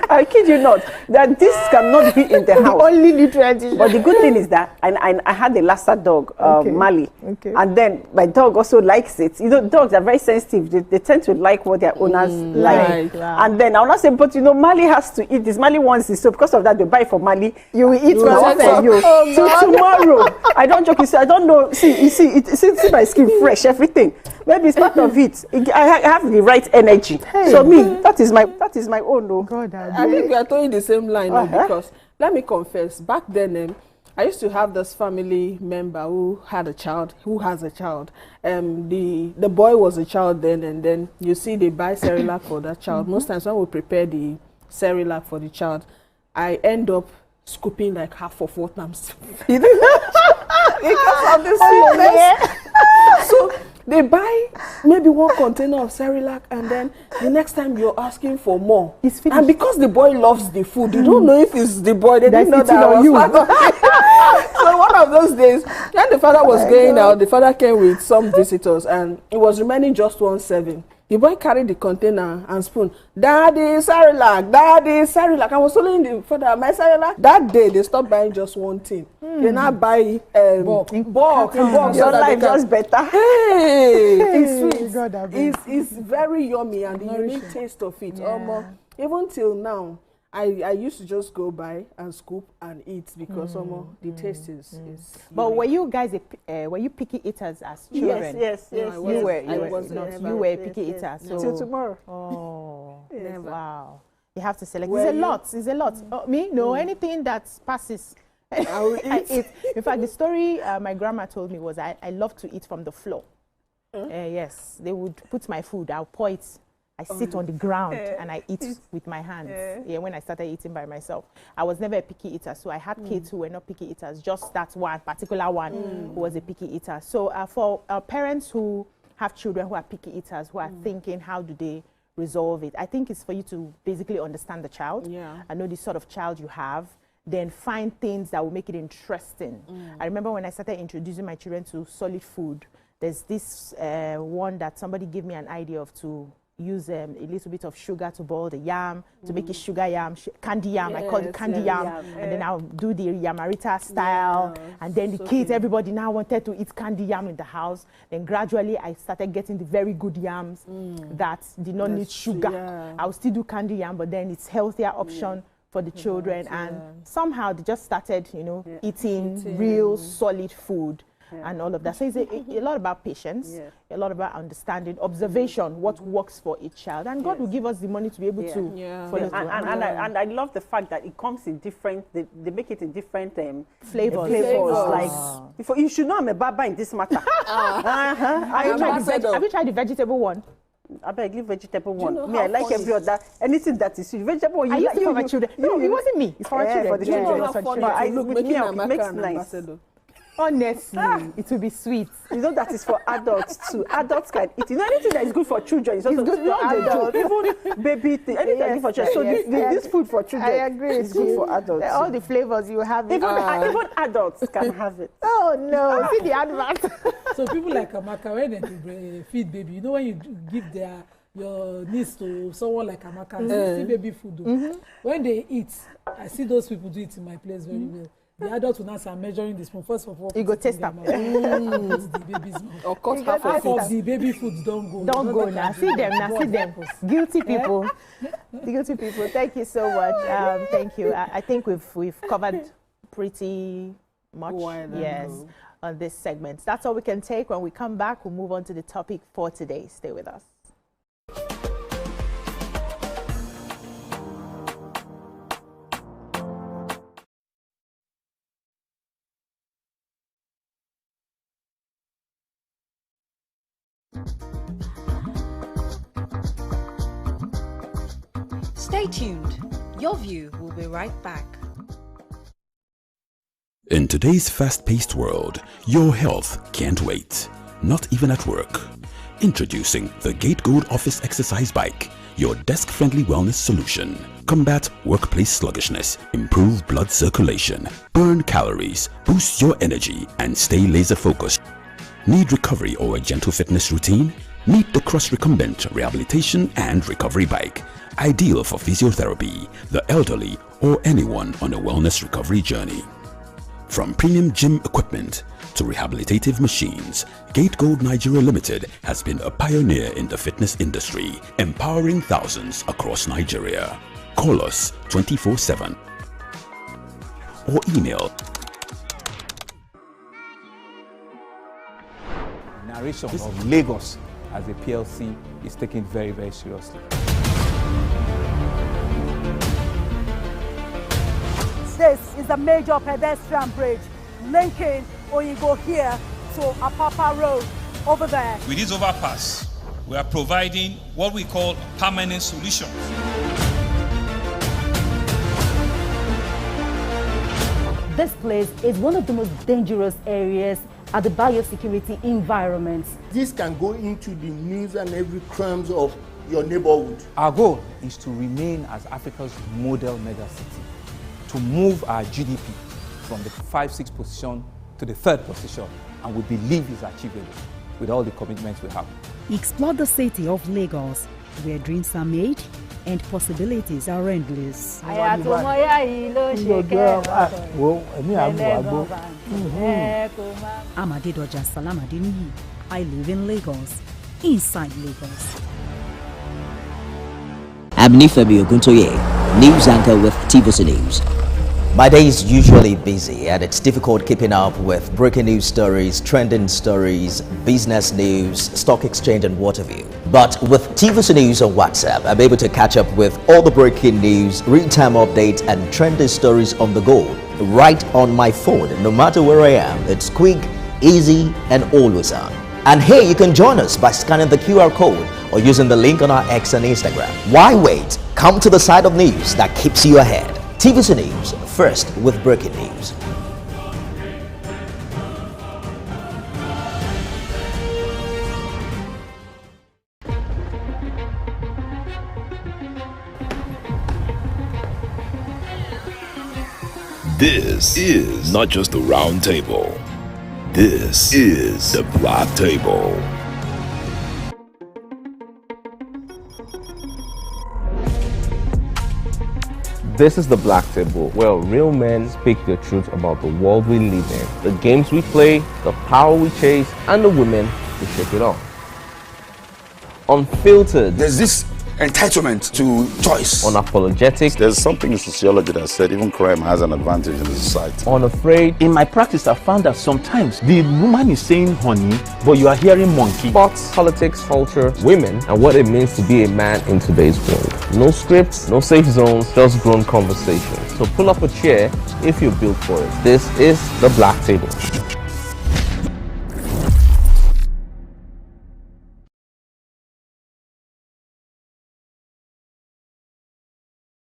I kid you not, that this cannot be in the house. Only nutrients. But the good thing is that, and I had a Lhasa dog, Mali, and then my dog also likes it. You know, dogs are very sensitive. They tend to like what their owners like. Wow. And then I'll not say, but you know, Mali has to eat this. Mali wants this, so because of that, they buy for Mali. You will eat for you. So tomorrow, I don't joke. You see, I don't know. See, see my skin fresh, everything. Maybe it's part of it. I have the right energy. Hey. So me, that is my own. God, I think we are towing the same line because let me confess, back then I used to have this family member who has a child. The boy was a child then, and then you see they buy Cerelac for that child. Most times when we prepare the Cerelac for the child, I end up scooping like half of what I'm feeding because of the sweetness. So they buy maybe one container of Cerelac, and then the next time you're asking for more. It's finished. And because the boy loves the food, you don't know if it's the boy. They didn't know that I was part of it. So one of those days, when the father was going out, the father came with some visitors, and it was remaining just 1 serving. The boy carried the container and spoon. Daddy, Cerelac, Daddy, Cerelac. I was telling the father, my Cerelac. That day, they stopped buying just one thing. They now buy bulk. Your life just better. Hey, it's sweet. It's very yummy, and the unique taste of it. Even till now, I used to just go by and scoop and eat because the taste is. But were you guys were you picky eaters as children? Yes. You were picky eaters. So till tomorrow. Oh, yes. Wow! You have to select. It's a lot. Me, no, anything that passes. I eat. In fact, the story my grandma told me was I love to eat from the floor. Yes, they would put my food. I'll pour it. I sit on the ground and I eat with my hands. When I started eating by myself, I was never a picky eater. So I had kids who were not picky eaters. Just that one particular one who was a picky eater. So for parents who have children who are picky eaters, who are thinking, how do they resolve it? I think it's for you to basically understand the child and know the sort of child you have. Then find things that will make it interesting. I remember when I started introducing my children to solid food, there's this one that somebody gave me an idea of to use a little bit of sugar to boil the yam, to make it sugar yam, candy yam. I call it candy yam. And then I'll do the yamarita style. And then the kids, everybody now wanted to eat candy yam in the house. Then gradually I started getting the very good yams that did not need sugar. I'll still do candy yam, but then it's healthier option for the children. And somehow they just started, eating real solid food. And all of that. So it's a lot about patience, a lot about understanding, observation, what works for each child. And God will give us the money to be able to follow through. And I love the fact that it comes in different, they make it in different flavors. Like, you should know I'm a baba in this matter. Have you tried the vegetable one? I beg you, vegetable one. Me, I like every other, anything that is sweet. Vegetable one, I used to for my children. No, it wasn't me. It's for our children. For the children. But look, with me, it makes nice. Honestly, it will be sweet. You know that is for adults too. Adults can eat. You know, anything that is good for children is also good for adults. Even baby thing, anything that is for children. So this food for children, I agree. It's good for adults. All the flavors you have. Even adults can have it. Oh no! See the advert. So people like Amaka, when they feed baby, you know when you give your niece to someone like Amaka, see baby food. When they eat, I see those people do it in my place very well. The adults will now start measuring the spoon. First of all, you go taste them. The baby's mouth. Or cut half of the baby foods don't go. Don't go now. See them. Guilty people. Guilty people. Thank you so much. Thank you. I think we've covered pretty much. On this segment. That's all we can take. When we come back, we'll move on to the topic for today. Stay with us. Stay tuned. Your View will be right back. In today's fast-paced world, your health can't wait, not even at work. Introducing the Gate Gold Office Exercise Bike, your desk-friendly wellness solution. Combat workplace sluggishness, improve blood circulation, burn calories, boost your energy, and stay laser-focused. Need recovery or a gentle fitness routine? Meet the cross-recumbent rehabilitation and recovery bike. Ideal for physiotherapy, the elderly, or anyone on a wellness recovery journey. From premium gym equipment to rehabilitative machines, Gate Gold Nigeria Limited has been a pioneer in the fitness industry, empowering thousands across Nigeria. Call us 24/7 or email. Narration of Lagos as a PLC is taken very, very seriously. This is a major pedestrian bridge linking Oyinbo here to Apapa Road over there. With this overpass, we are providing what we call permanent solutions. This place is one of the most dangerous areas at the biosecurity environment. This can go into the news and every crimes of your neighborhood. Our goal is to remain as Africa's model megacity, to move our GDP from the 5-6 position to the 3rd position, and we believe is achievable with all the commitments we have. Explore the city of Lagos, where dreams are made and possibilities are endless. Amadedoja Salamadini, I live in Lagos, inside Lagos. I'm Nifemi Oguntoye, news anchor with TVC News. My day is usually busy and it's difficult keeping up with breaking news stories, trending stories, business news, stock exchange and what have you. But with TVC News on WhatsApp, I'm able to catch up with all the breaking news, real-time updates and trending stories on the go, right on my phone, no matter where I am. It's quick, easy and always on. And here you can join us by scanning the QR code or using the link on our X and Instagram. Why wait? Come to the side of news that keeps you ahead. TVC News, first with breaking news. This is not just a round table. This is the Black Table. This is the Black Table, where real men speak the truth about the world we live in, the games we play, the power we chase, and the women who shake it off. Unfiltered. There's this entitlement to choice. Unapologetic. There's something in sociology that said even crime has an advantage in the society. Unafraid. In my practice, I found that sometimes the woman is saying honey, but you are hearing monkey. Sports, politics, culture, women, and what it means to be a man in today's world. No scripts, no safe zones, just grown conversations. So pull up a chair if you're built for it. This is the Black Table.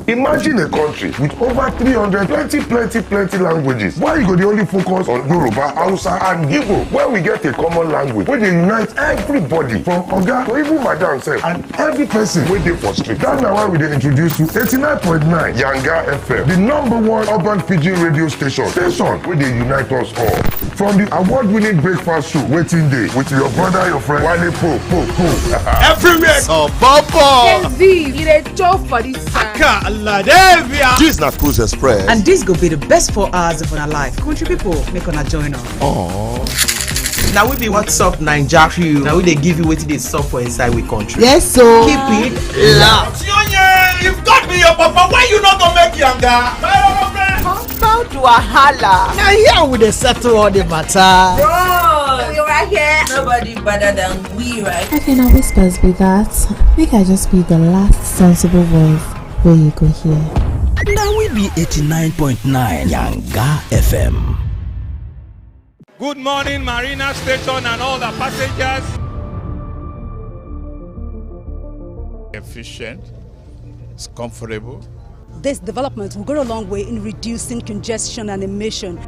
Imagine a country with over 300 plenty languages. Why you go the only focus on Yoruba, Hausa and Igbo? Where we get a common language where they unite everybody from Oga to even Madam self and every person wey dey for street. That's why we dey introduce you 89.9 Yanga FM, the #1 urban pidgin radio station wey dey unite us all. From the award-winning breakfast show Wetin Dey with your brother, your friend Wale Po. Everywhere. So, Papa. Kenzie, you dey chop for this side. This is not Cruise Express. And this go be the best 4 hours of our life. Country people, make una join us. Aww. Now we be what's up Naija crew. Now we they give you wetin dey sup for inside we country. Yes, so keep it loud. If God be your papa, why you not gonna make yanga? How do I holla? now here we dey settle all the matter. Bro, you're right here. Nobody better than we, right? I can whispers be that. Make I just be the last sensible voice where you go hear. Now we be 89.9 Yanga FM. Good morning, Marina Station and all the passengers. Efficient, it's comfortable. This development will go a long way in reducing congestion and emission.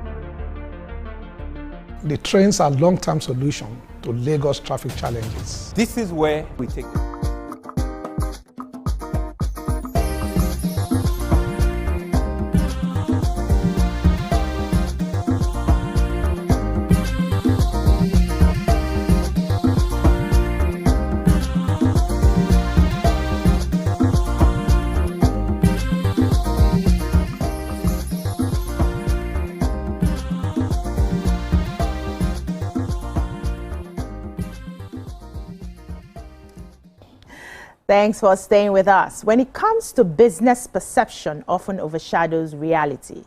The trains are long-term solution to Lagos traffic challenges. This is where we take it. Thanks for staying with us. When it comes to business, perception often overshadows reality.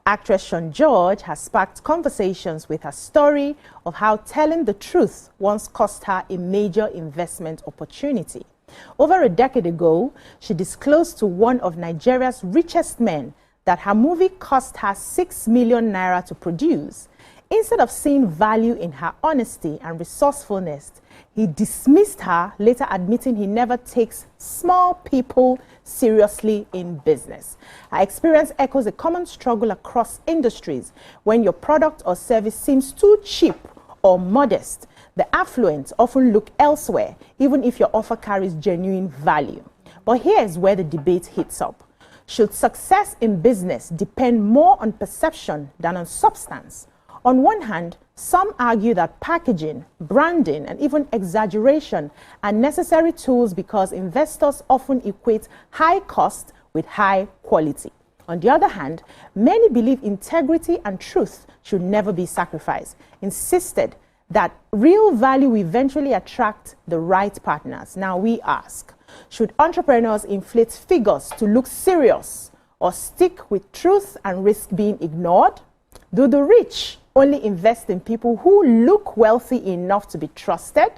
Actress Sean George has sparked conversations with her story of how telling the truth once cost her a major investment opportunity. Over a decade ago, she disclosed to one of Nigeria's richest men that her movie cost her 6 million naira to produce, instead of seeing value in her honesty and resourcefulness, he dismissed her, later admitting he never takes small people seriously in business. Her experience echoes a common struggle across industries. When your product or service seems too cheap or modest, the affluent often look elsewhere, even if your offer carries genuine value. But here's where the debate heats up. Should success in business depend more on perception than on substance? On one hand, some argue that packaging, branding, and even exaggeration are necessary tools because investors often equate high cost with high quality. On the other hand, many believe integrity and truth should never be sacrificed, insisted that real value will eventually attract the right partners. Now we ask, should entrepreneurs inflate figures to look serious or stick with truth and risk being ignored? Do the rich only invest in people who look wealthy enough to be trusted?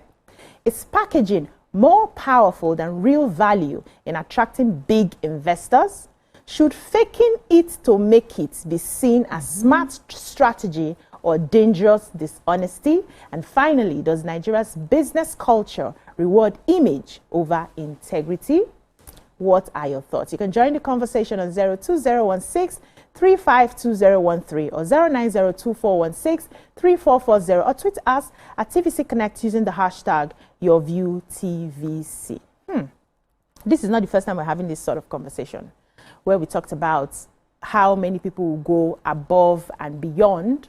Is packaging more powerful than real value in attracting big investors? Should faking it to make it be seen as smart strategy or dangerous dishonesty? And finally, does Nigeria's business culture reward image over integrity? What are your thoughts? You can join the conversation on 02016 352013 or 09024163440 or tweet us at TVC Connect using the hashtag YourViewTVC. This is not the first time we're having this sort of conversation where we talked about how many people will go above and beyond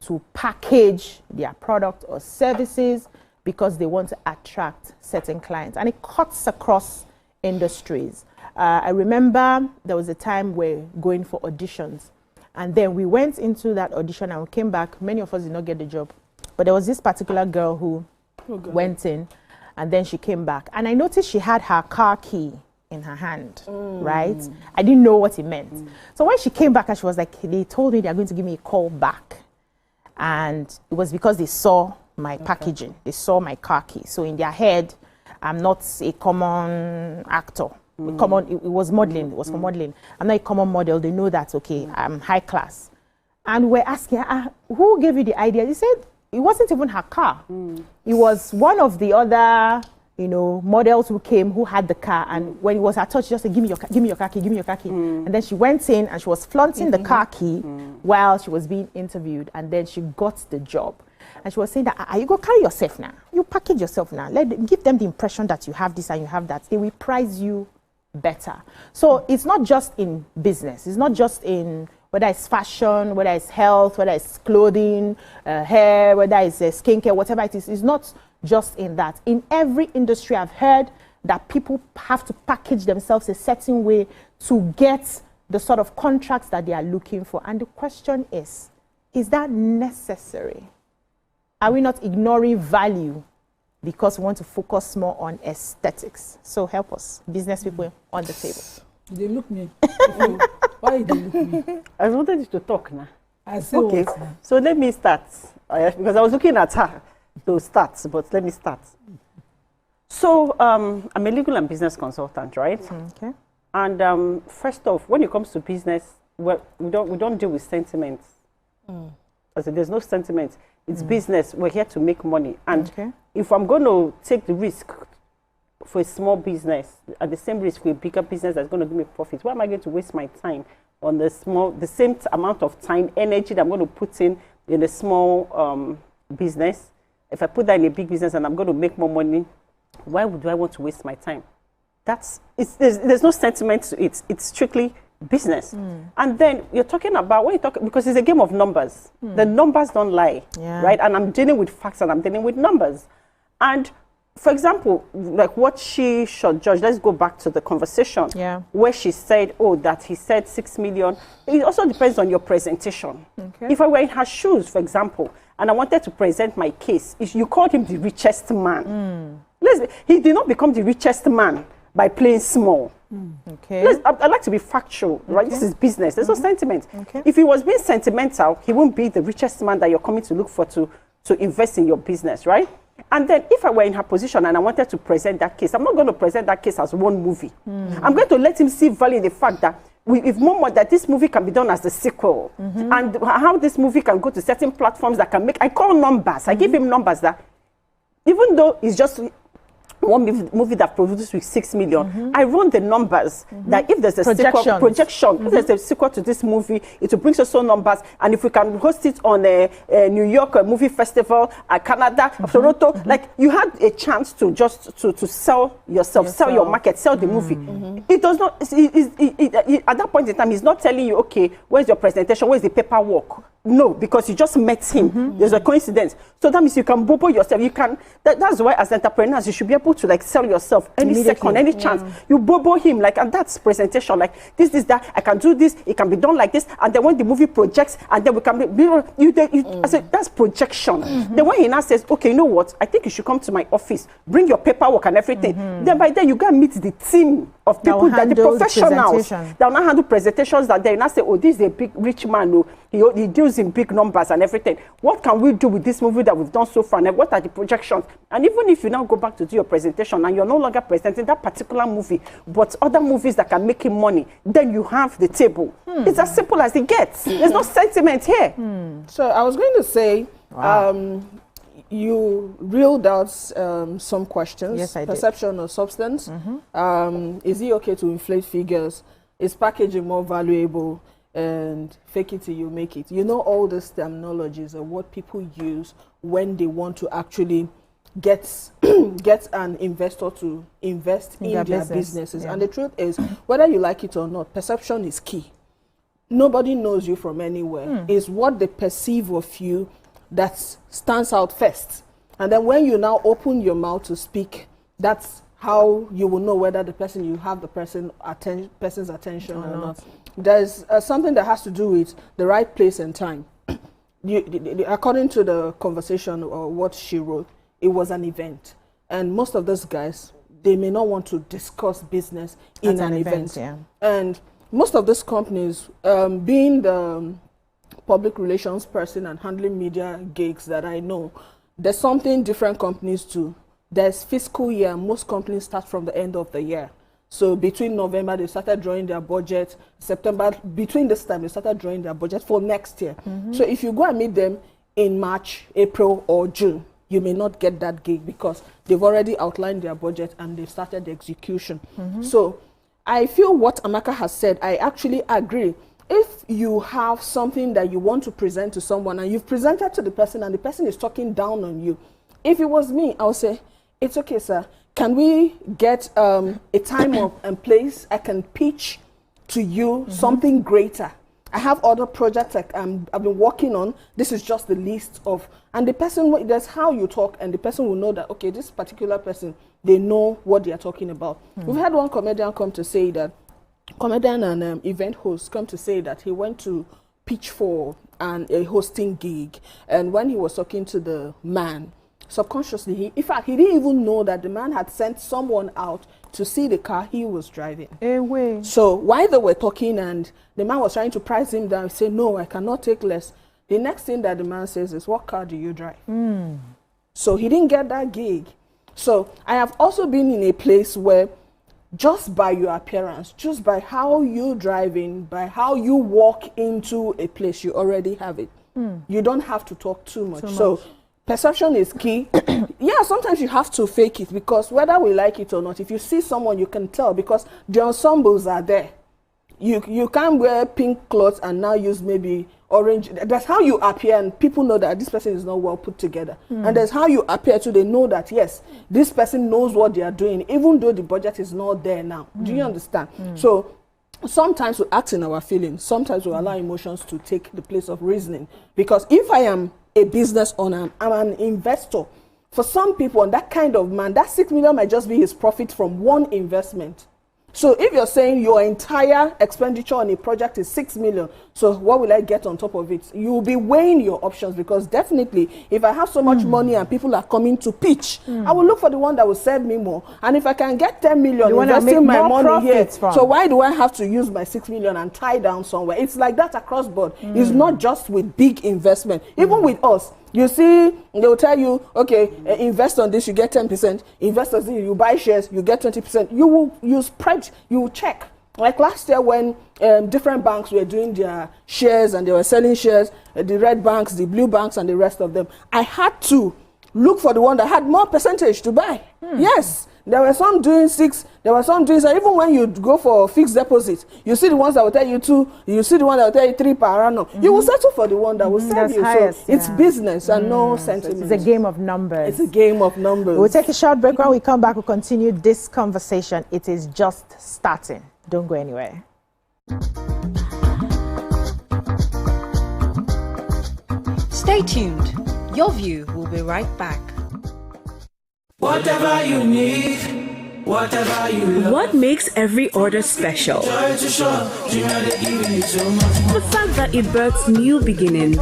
to package their product or services because they want to attract certain clients, and it cuts across industries. I remember there was a time we're going for auditions, and then we went into that audition and we came back. Many of us did not get the job, but there was this particular girl who went in, and then she came back, and I noticed she had her car key in her hand, right? I didn't know what it meant. So when she came back and she was like, they told me they're going to give me a call back, and it was because they saw my packaging, they saw my car key. So in their head, I'm not a common actor. It was modeling. It was for modeling. I'm not a common model. They know that, okay, I'm high class. And we're asking her, who gave you the idea? He said it wasn't even her car. It was one of the other, models who came who had the car. And when it was her touch, she just said, give me your car key, give me your car key. And then she went in and she was flaunting the car key while she was being interviewed. And then she got the job. And she was saying that, you go carry yourself now. You package yourself now. Give them the impression that you have this and you have that. They will price you better. So it's not just in business. It's not just in whether it's fashion, whether it's health, whether it's clothing, hair, whether it's skincare, whatever it is. It's not just in that. In every industry, I've heard that people have to package themselves a certain way to get the sort of contracts that they are looking for. And the question is that necessary? Are we not ignoring value because we want to focus more on aesthetics? So help us, business people on the table. They look me. Why they look me? I wanted you to talk now. I say okay, so let me start. Because I was looking at her to start, but let me start. So I'm a legal and business consultant, right? Okay. And first off, when it comes to business, we don't deal with sentiments. As there's no sentiment. It's business. We're here to make money. And if I'm going to take the risk for a small business at the same risk for a bigger business that's going to give me profit, why am I going to waste my time on the same amount of time, energy that I'm going to put in a small business? If I put that in a big business and I'm going to make more money, why would I want to waste my time? There's no sentiment to it. It's strictly business. And then you're talking about, because it's a game of numbers. The numbers don't lie, right? And I'm dealing with facts and I'm dealing with numbers. And for example, like what she should judge, let's go back to the conversation where she said, that he said 6 million. It also depends on your presentation. If I were in her shoes, for example, and I wanted to present my case, if you called him the richest man, he did not become the richest man by playing small. I'd like to be factual, right? This is business. There's no sentiment. If he was being sentimental, he won't be the richest man that you're coming to look for to invest in your business, right? And then if I were in her position and I wanted to present that case, I'm not going to present that case as one movie. I'm going to let him see value in the fact that if more that this movie can be done as the sequel, and how this movie can go to certain platforms that can make, I call numbers, I give him numbers that, even though it's just one movie that produces with 6 million, I run the numbers that if there's a projection, if there's a sequel to this movie, it will bring so numbers, and if we can host it on a New York movie festival, Canada, Toronto, like you had a chance to just to sell yourself, sell your market, sell the movie. It does not, at that point in time, he's not telling you, okay, where's your presentation, where's the paperwork? No, because you just met him. There's a coincidence. So that means you can bobo yourself. You can. That's why as entrepreneurs, you should be able to like sell yourself any second, any chance. You bobo him like, and that's presentation. Like this, that. I can do this. It can be done like this. And then when the movie projects, and then we can be. I said that's projection. Then when he now says, okay, you know what? I think you should come to my office. Bring your paperwork and everything. Then by then you go and meet the team of people that the professionals that will not handle presentations. That they now say, oh, this is a big rich man. Oh, he deals in big numbers and everything. What can we do with this movie that we've done so far? And what are the projections? And even if you now go back to do your presentation and you're no longer presenting that particular movie, but other movies that can make him money, then you have the table. It's as simple as it gets. There's no sentiment here. So I was going to say, you reeled out some questions. Yes, I did. Perception or substance. Is it okay to inflate figures? Is packaging more valuable? And fake it till you make it. You know, all these terminologies are what people use when they want to actually get an investor to invest in their businesses. And the truth is, whether you like it or not, perception is key. Nobody knows you from anywhere. It's what they perceive of you that stands out first. And then when you now open your mouth to speak, that's how you will know whether the person, you have the person's attention or not. There's something that has to do with the right place and time. According to the conversation or what she wrote, it was an event. And most of those guys, they may not want to discuss business in an event. And most of these companies, being the public relations person and handling media gigs that I know, there's something different companies do. There's fiscal year. Most companies start from the end of the year. So between November, they started drawing their budget. September, between this time, they started drawing their budget for next year. So if you go and meet them in March, April, or June, you may not get that gig because they've already outlined their budget and they've started the execution. So I feel what Amaka has said, I actually agree. If you have something that you want to present to someone and you've presented to the person and the person is talking down on you, if it was me, I would say, it's okay, sir. Can we get a time and place I can pitch to you something greater? I have other projects I've been working on. This is just the list of, and the person, that's how you talk, and the person will know that, okay, this particular person, they know what they are talking about. We've had one comedian come to say that, comedian and event host come to say that he went to pitch for a hosting gig, and when he was talking to the man, subconsciously, in fact, he didn't even know that the man had sent someone out to see the car he was driving. So while they were talking and the man was trying to price him down, say, no, I cannot take less. The next thing that the man says is, what car do you drive? So he didn't get that gig. So I have also been in a place where just by your appearance, just by how you're driving, by how you walk into a place, you already have it. You don't have to talk too much. So perception is key. Yeah, sometimes you have to fake it because whether we like it or not, if you see someone, you can tell because the ensembles are there. You can't wear pink clothes and now use maybe orange. That's how you appear, and people know that this person is not well put together. And that's how you appear too. They know that, yes, this person knows what they are doing, even though the budget is not there now. Do you understand? So sometimes we act in our feelings. Sometimes we allow emotions to take the place of reasoning. Because if I am a business owner, I'm an investor. For some people, and that kind of man, that 6 million might just be his profit from one investment. So if you're saying your entire expenditure on a project is 6 million, so what will I get on top of it? You will be weighing your options because definitely if I have so much money and people are coming to pitch, I will look for the one that will serve me more. And if I can get 10 million investing my money here, so why do I have to use my 6 million and tie down somewhere? It's like that across board. It's not just with big investment. Even with us, you see, they will tell you, okay, invest on this, you get 10%. Invest on this, you buy shares, you get 20%. You spread, you will check. Like last year when different banks were doing their shares and they were selling shares, the red banks, the blue banks and the rest of them, I had to look for the one that had more percentage to buy. Yes. There were some doing 6, there were some doing 7. Even when you go for fixed deposit, you see the ones that will tell you 2, you see the one that will tell you 3 per annum. You will settle for the one that will sell you. Highest, so it's business and no sentiment. It's a game of numbers. It's a game of numbers. We'll take a short break. When we come back, we'll continue this conversation. It is just starting. Don't go anywhere. Stay tuned. Your view will be right back. Whatever you need, whatever you love. What makes every order special? Try to show, you know they're giving you so much. The fact that it births new beginnings.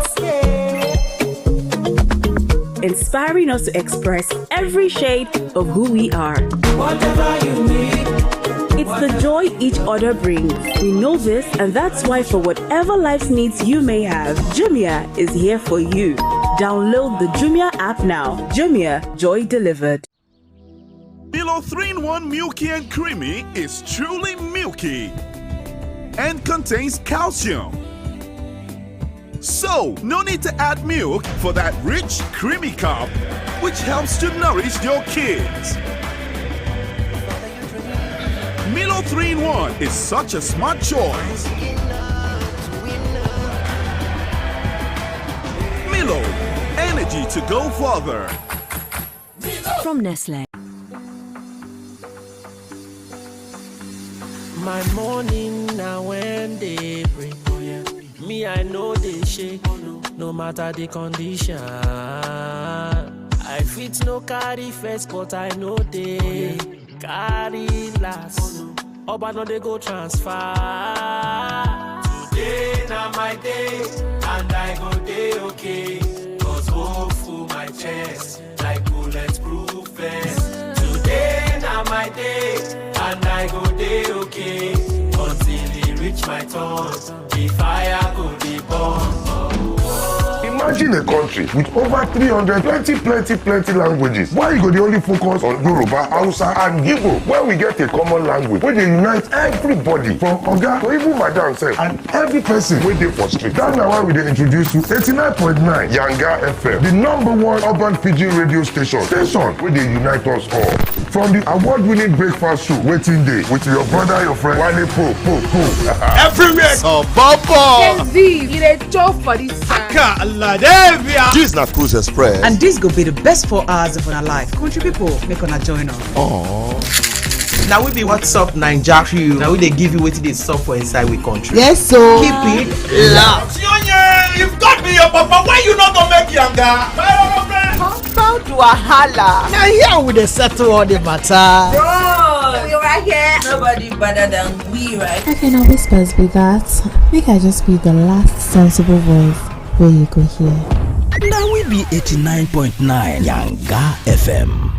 Inspiring us to express every shade of who we are. Whatever you need. It's the joy each order brings. We know this, and that's why for whatever life's needs you may have, Jumia is here for you. Download the Jumia app now. Jumia, joy delivered. Milo 3-in-1 Milky and Creamy is truly milky and contains calcium. So, no need to add milk for that rich, creamy cup, which helps to nourish your kids. Milo 3-in-1 is such a smart choice. Milo, energy to go further. From Nestle. My morning now when they break, me I know they shake, no matter the condition. I fit no carry first, but I know they carry last. Oba no they go transfer. Today now my day, and I go day okay. Cause hope full my chest, like bulletproof vest. Today now my day, and I go day okay. Until it reach my turn, the fire go be born. Imagine a country with over 320 languages. Why you go the only focus on Yoruba, Hausa and Igbo? Where we get a common language where they unite everybody from Oga to even Madam self and every person wey dey for street. That's why we dey introduce you 89.9 Yanga FM, the #1 urban pidgin radio station where they unite us all. From the award-winning breakfast show Waiting Day with your brother, your friend Wale Po. Everywhere. So Bobo. You dey chop for this side. This na Cruise Express. And this go be the best 4 hours of our life. Country people, make una join us. Now we be What's Up Naija crew. Now we they give you wetin dey sup for inside we country. Yes, so keep it loud. If God be your papa, why you not gonna make younger? Bound to a holla. Now here we dey settle all the matter. Bro, we right here. Nobody better than we, right? How can I whispers be that? Make I just be the last sensible voice where you go hear. Now we be 89.9 Yanga FM.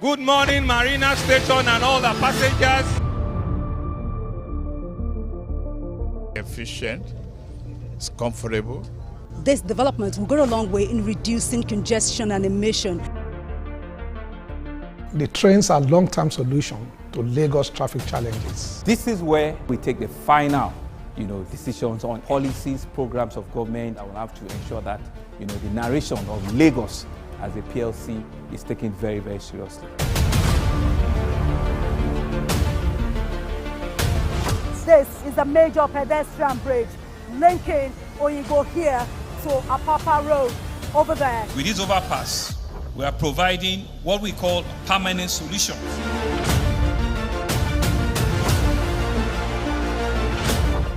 Good morning, Marina Station and all the passengers. Efficient, it's comfortable. This development will go a long way in reducing congestion and emission. The trains are long-term solution to Lagos traffic challenges. This is where we take the final decisions on policies, programs of government that will have to ensure that, the narration of Lagos as a PLC is taken very, very seriously. This is a major pedestrian bridge linking Oyinbo here to Apapa Road over there. With this overpass, we are providing what we call permanent solutions.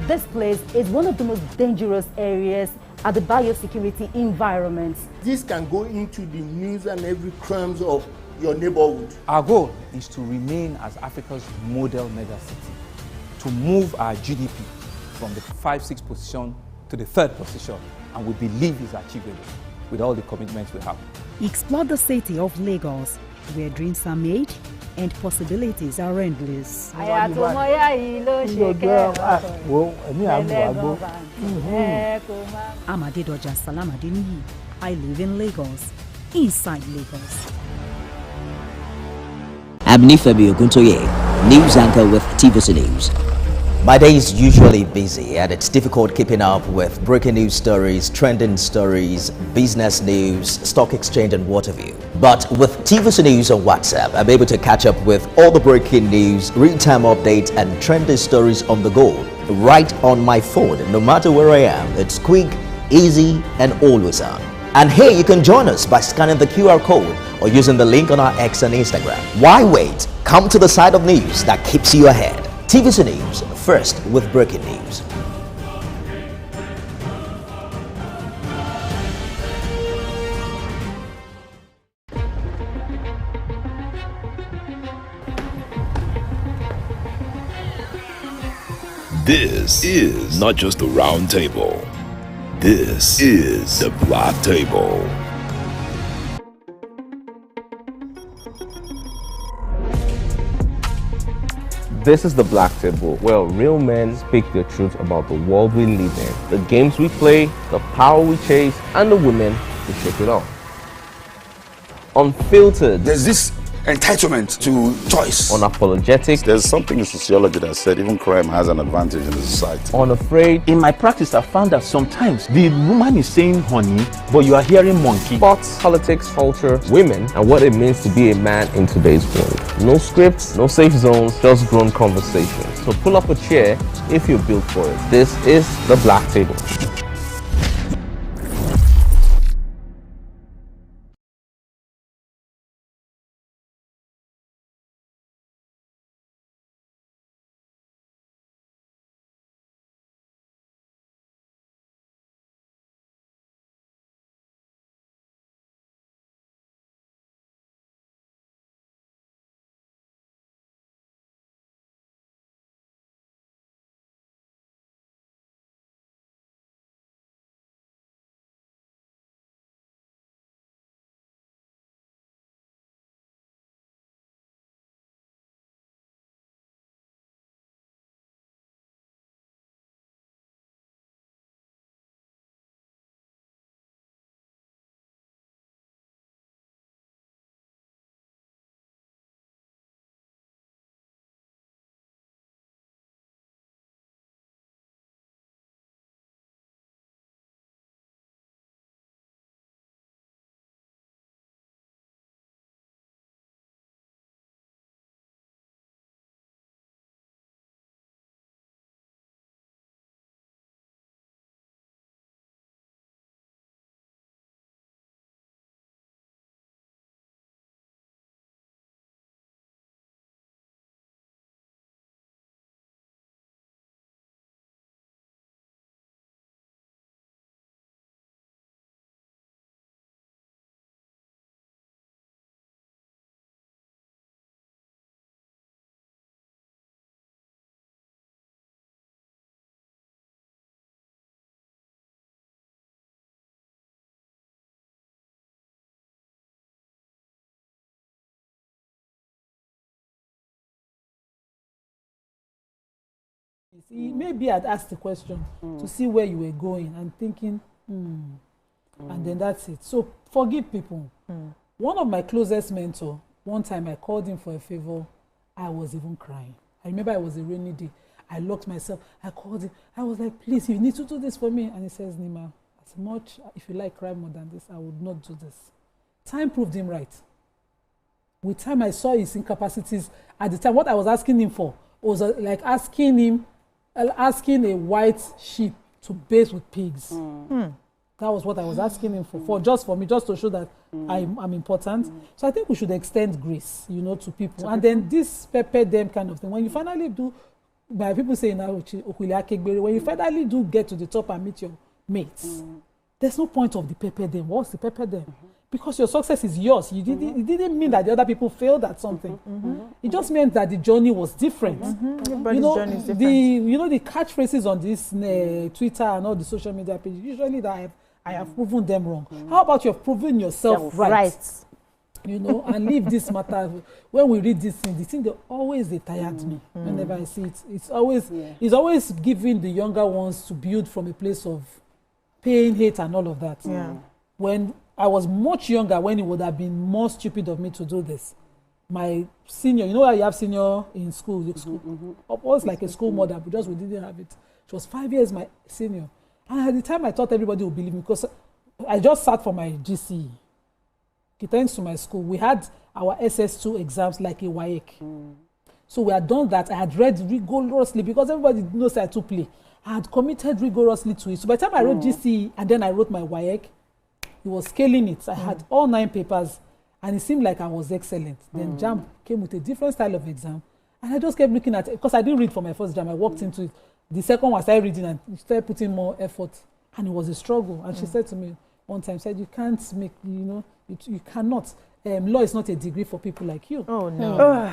This place is one of the most dangerous areas at the biosecurity environment. This can go into the news and every crimes of your neighborhood. Our goal is to remain as Africa's model megacity, to move our GDP from the 5-6 position to the 3rd position, and we believe is achievable with all the commitments we have. Explore the city of Lagos, where dreams are made and possibilities are endless. Amadedoja Salamadini. I live in Lagos, inside Lagos. I'm Nifemi Oguntoye, news anchor with TVC News. My day is usually busy and it's difficult keeping up with breaking news stories, trending stories, business news, stock exchange and what have you. But with TVC News on WhatsApp, I'm able to catch up with all the breaking news, real-time updates and trending stories on the go, right on my phone, no matter where I am. It's quick, easy and always on. And here you can join us by scanning the QR code or using the link on our X and Instagram. Why wait? Come to the side of news that keeps you ahead. TVC News, first with breaking news. This is not just a round table. This is the Black Table. This is the Black Table, where real men speak the truth about the world we live in, the games we play, the power we chase, and the women who shake it off. Unfiltered. There's this entitlement to choice. Unapologetic. There's something in sociology that said even crime has an advantage in the society. Unafraid. In my practice, I found that sometimes the woman is saying honey, but you are hearing monkey. Sports, politics, culture, women, and what it means to be a man in today's world. No scripts, no safe zones, just grown conversations. So pull up a chair if you're built for it. This is the Black Table. Maybe I'd asked the question to see where you were going and thinking, and then that's it. So forgive people. One of my closest mentors, one time I called him for a favor, I was even crying. I remember it was a rainy day. I locked myself, I called him, I was like, please, you need to do this for me. And he says, Nima, as much, if you like cry more than this, I would not do this. Time proved him right. With time, I saw his incapacities. At the time, what I was asking him for was like asking a white sheep to bathe with pigs. That was what I was asking him for me, just to show that I'm important. So I think we should extend grace, to people. And then this pepper them kind of thing. When you finally do, by people saying now, when you finally do get to the top and meet your mates, there's no point of the pepper them. What's the pepper them? Because your success is yours. It didn't mean that the other people failed at something. It just meant that the journey was different. Everybody's journey is different. The catchphrases on this Twitter and all the social media pages, usually that I have proven them wrong. How about you have proven yourself right? And leave this matter. When we read this thing, the thing they tired me whenever I see it. It's always giving the younger ones to build from a place of pain, hate, and all of that. When I was much younger, when it would have been more stupid of me to do this. my senior, you know how you have senior in school, I was like a school mother, but just we didn't have it. She was 5 years my senior. And at the time, I thought everybody would believe me because I just sat for my GCE. Okay, thanks to my school, we had our SS2 exams like a WAEC. So we had done that. I had read rigorously because everybody knows I to play. I had committed rigorously to it. So by the time I wrote GCE and then I wrote my WAEC, he was scaling it. I had all 9 papers and it seemed like I was excellent. Then JAMB came with a different style of exam. And I just kept looking at it because I didn't read for my first JAMB. I walked into it. The second one I started reading and started putting more effort. And it was a struggle. And she said to me one time, said, you can't make, you cannot. Law is not a degree for people like you. Oh, no.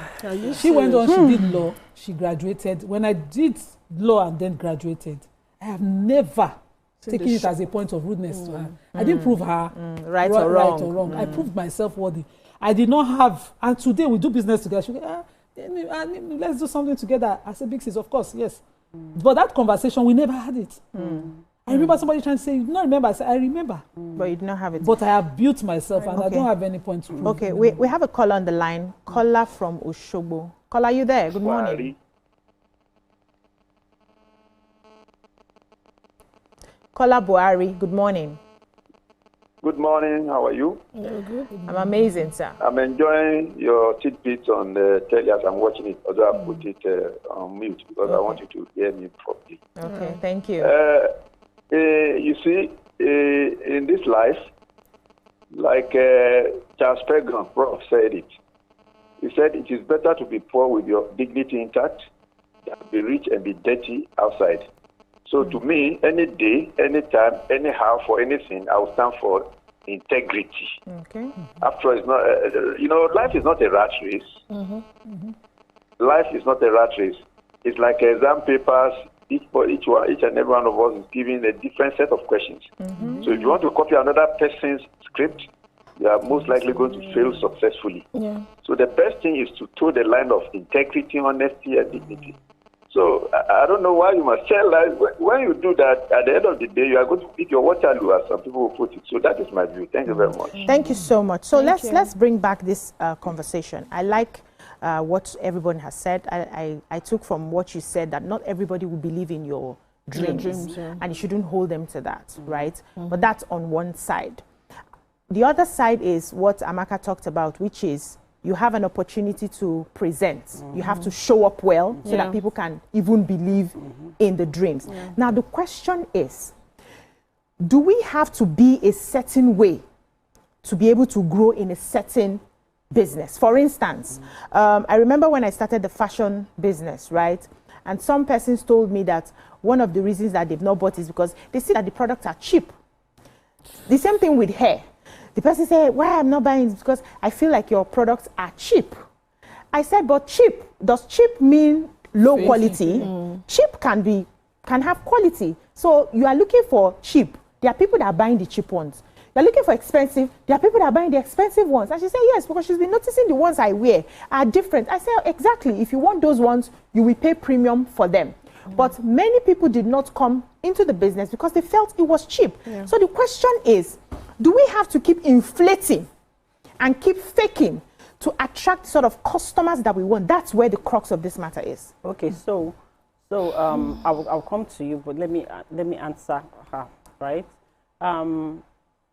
She went on, she did law, she graduated. When I did law and then graduated, I have never taken it as a point of rudeness to her. I didn't prove her right or wrong. I proved myself worthy. I did not have, and today we do business together. She goes, let's do something together. I said, Big Sis, of course, yes. But that conversation, we never had it. I remember somebody trying to say, you don't remember? I said, I remember. But you do not have it. But I have built myself and I don't have any point to prove. Okay, we have a caller on the line. Caller from Oshobo. Caller, are you there? Good morning. Caller Buhari, good morning. Good morning, how are you? Good. I'm amazing, sir. I'm enjoying your tidbits on the telly as I'm watching it, although I put it on mute because I want you to hear me properly. Okay, thank you. You see, in this life, like Charles Pegram, Prof, said it. He said, it is better to be poor with your dignity intact than to be rich and be dirty outside. So to me, any day, anytime, anyhow, for anything, I will stand for integrity. Okay. After all, it's not, life is not a rat race. Life is not a rat race. It's like exam papers. Each and every one of us is given a different set of questions. So if you want to copy another person's script, you are most likely going to fail successfully. So the best thing is to toe the line of integrity, honesty, and dignity. So I don't know why you must tell lies. When you do that, at the end of the day, you are going to pick your Waterloo, as some people will put it. So that is my view. Thank you very much. Thank you so much. So let's bring back this conversation. I like what everyone has said. I took from what you said that not everybody will believe in your dreams, and you shouldn't hold them to that, right? But that's on one side. The other side is what Amaka talked about, which is you have an opportunity to present. You have to show up well so that people can even believe in the dreams. Now, the question is, do we have to be a certain way to be able to grow in a certain business? For instance, I remember when I started the fashion business, right? And some persons told me that one of the reasons that they've not bought is because they see that the products are cheap. The same thing with hair. The person said, why I'm not buying it? Because I feel like your products are cheap. I said, but cheap, does cheap mean low quality? Cheap can have quality. So you are looking for cheap. There are people that are buying the cheap ones. You're looking for expensive. There are people that are buying the expensive ones. And she said, yes, because she's been noticing the ones I wear are different. I said, exactly. If you want those ones, you will pay premium for them. But many people did not come into the business because they felt it was cheap. So the question is, do we have to keep inflating and keep faking to attract sort of customers that we want? That's where the crux of this matter is. Okay, so I'll come to you, but let me answer her, right?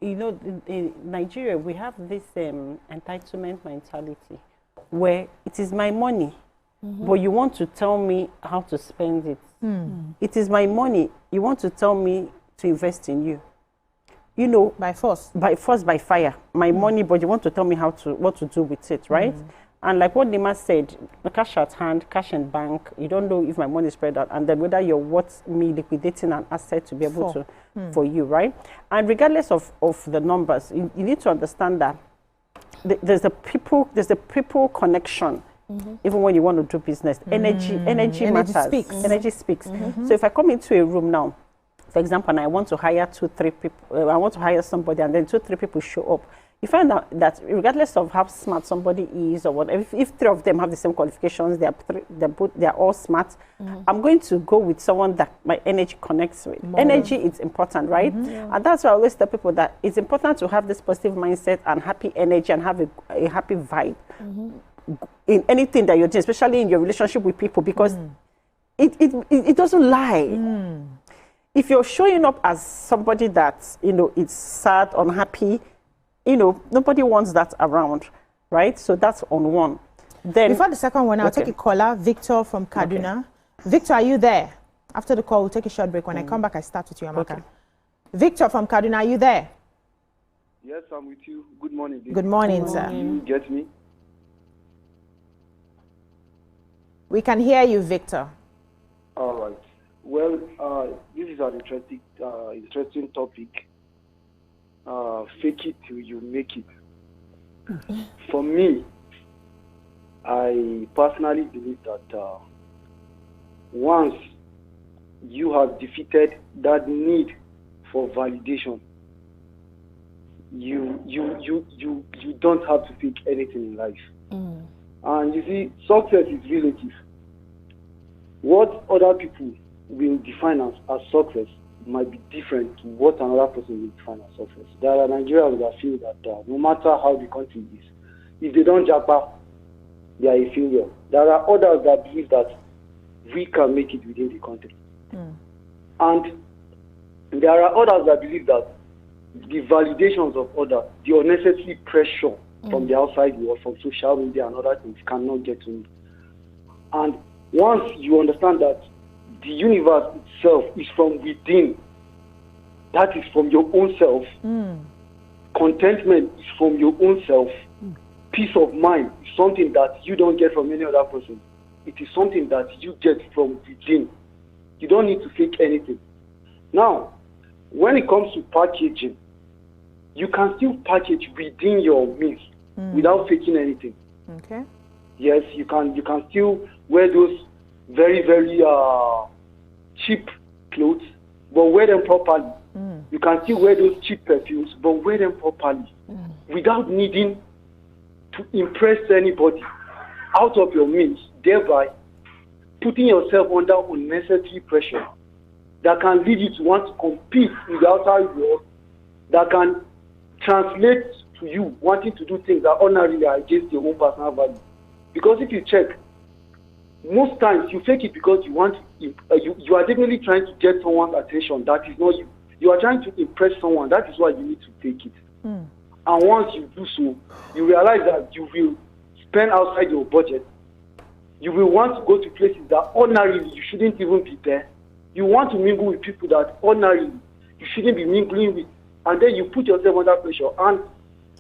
In Nigeria, we have this entitlement mentality where it is my money, but you want to tell me how to spend it. It is my money. You want to tell me to invest in you. By force. By fire. My money, but you want to tell me what to do with it, right? And like what Nima said, cash at hand, cash in bank, you don't know if my money is spread out, and then whether you're worth me liquidating an asset to be able to, for you, right? And regardless of the numbers, you need to understand that there's a people connection. Even when you want to do business, energy matters. Energy speaks. So if I come into a room now, for example, and I want to hire 2-3 people, I want to hire somebody, and then 2-3 people show up. You find out that regardless of how smart somebody is or whatever, if 3 of them have the same qualifications, they're all smart, I'm going to go with someone that my energy connects with. Energy is important, right? And that's why I always tell people that it's important to have this positive mindset and happy energy and have a happy vibe. in anything that you're doing, especially in your relationship with people, because it doesn't lie. If you're showing up as somebody that, is sad, unhappy, nobody wants that around, right? So that's on one. Then before the second one, I'll take a caller, Victor from Kaduna. Okay. Victor, are you there? After the call, we'll take a short break. When I come back, I start with you, Amaka. Okay. Victor from Kaduna, are you there? Yes, I'm with you. Good morning. Good morning, sir. You get me? We can hear you, Victor. All right. Well, this is an interesting topic. Fake it till you make it. For me, I personally believe that once you have defeated that need for validation, you don't have to fake anything in life. And you see, success is relative. What other people will define as success might be different to what another person will define as success. There are Nigerians that feel that no matter how the country is, if they don't japa, they are a failure. There are others that believe that we can make it within the country. And there are others that believe that the validations of others, the unnecessary pressure from the outside world, from social media and other things cannot get to me. And once you understand that the universe itself is from within, that is from your own self, contentment is from your own self, peace of mind is something that you don't get from any other person. It is something that you get from within. You don't need to fake anything. Now, when it comes to packaging, you can still package within your means without faking anything. Okay. Yes, you can still wear those very, very cheap clothes, but wear them properly. You can still wear those cheap perfumes, but wear them properly without needing to impress anybody out of your means, thereby putting yourself under unnecessary pressure that can lead you to want to compete with the outside world, that can translate to you wanting to do things that ordinarily are against your own personal value. Because if you check, most times you fake it because you want you are definitely trying to get someone's attention. That is not you. You are trying to impress someone. That is why you need to fake it. And once you do so, you realize that you will spend outside your budget. You will want to go to places that ordinarily you shouldn't even be there. You want to mingle with people that ordinarily you shouldn't be mingling with. And then you put yourself under pressure. And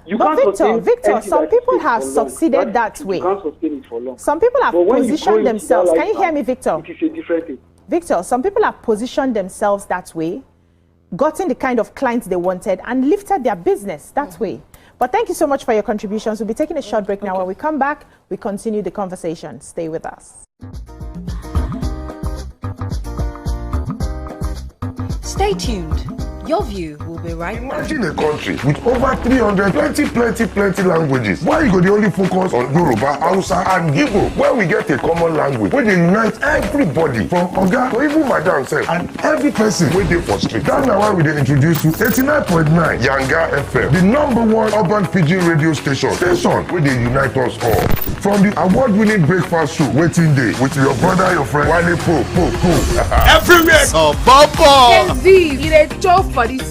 you can't sustain Victor, some people have succeeded that way. You can't sustain it for long. Some people have positioned themselves. Can you hear me, Victor? It is a different thing. Victor, some people have positioned themselves that way, gotten the kind of clients they wanted, and lifted their business that way. But thank you so much for your contributions. We'll be taking a short break now. When we come back, we continue the conversation. Stay with us. Stay tuned. Your view will be right back. Imagine a country with over 300 plenty languages. Why you go the only focus on Yoruba, Hausa, and Igbo? Where we get a common language, where they unite everybody from Oga to even Madam self, and every person where they for street. That's now why we they introduce you 89.9 Yanga FM, the #1 urban pidgin radio station where they unite us all. From the award-winning breakfast show, Waiting Day, with your brother, your friend, Wale Po. Everywhere. Gen Z, it a job for this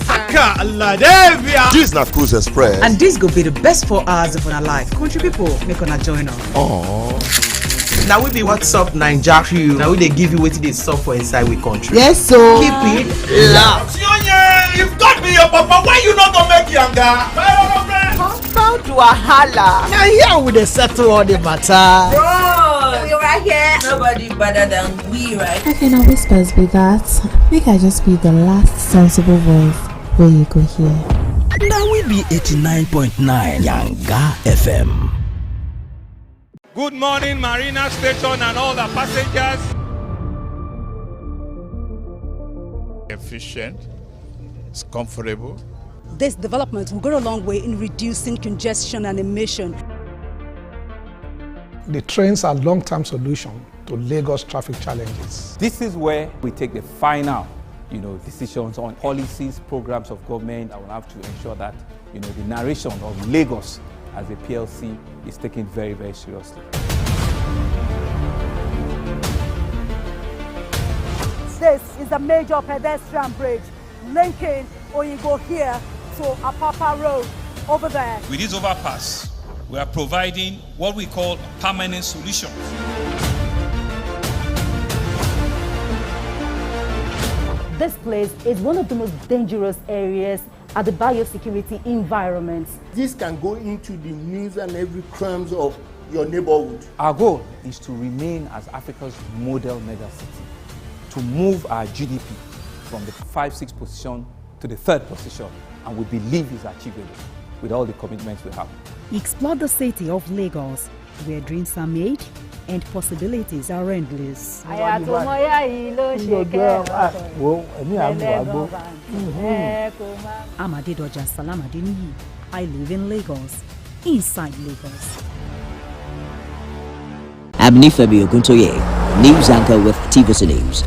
This na Cruise Express. And this go be the best 4 hours of our life. Country people, make una join us. Now we be What's Up Naija crew. Now we they give you what it is sup for inside we country. Yes, so keep it loud. If God be your papa, why you not gonna make younger? Bound to a holla. Now here we dey settle all the matter. Bro, we right here. Nobody better than we, right? I can always best be that. Make I just be the last sensible voice where you go hear. Now we be 89.9 Yanga FM. Good morning, Marina Station and all the passengers. Efficient, it's comfortable. This development will go a long way in reducing congestion and emission. The trains are a long-term solution to Lagos traffic challenges. This is where we take the final, decisions on policies, programs of government that will have to ensure that, the narration of Lagos as a PLC is taken very, very seriously. This is a major pedestrian bridge linking Oyinbo here to Apapa Road over there. With this overpass, we are providing what we call permanent solutions. This place is one of the most dangerous areas at the biosecurity environment. This can go into the news and every crimes of your neighborhood. Our goal is to remain as Africa's model megacity, to move our GDP from the 5-6 position to the 3rd position, and we believe is achievable with all the commitments we have. Explore the city of Lagos, where dreams are made and possibilities are endless. Amadedoja Salamadini. I live in Lagos, inside Lagos. I'm Nifemi Oguntoye, news anchor with TVC News.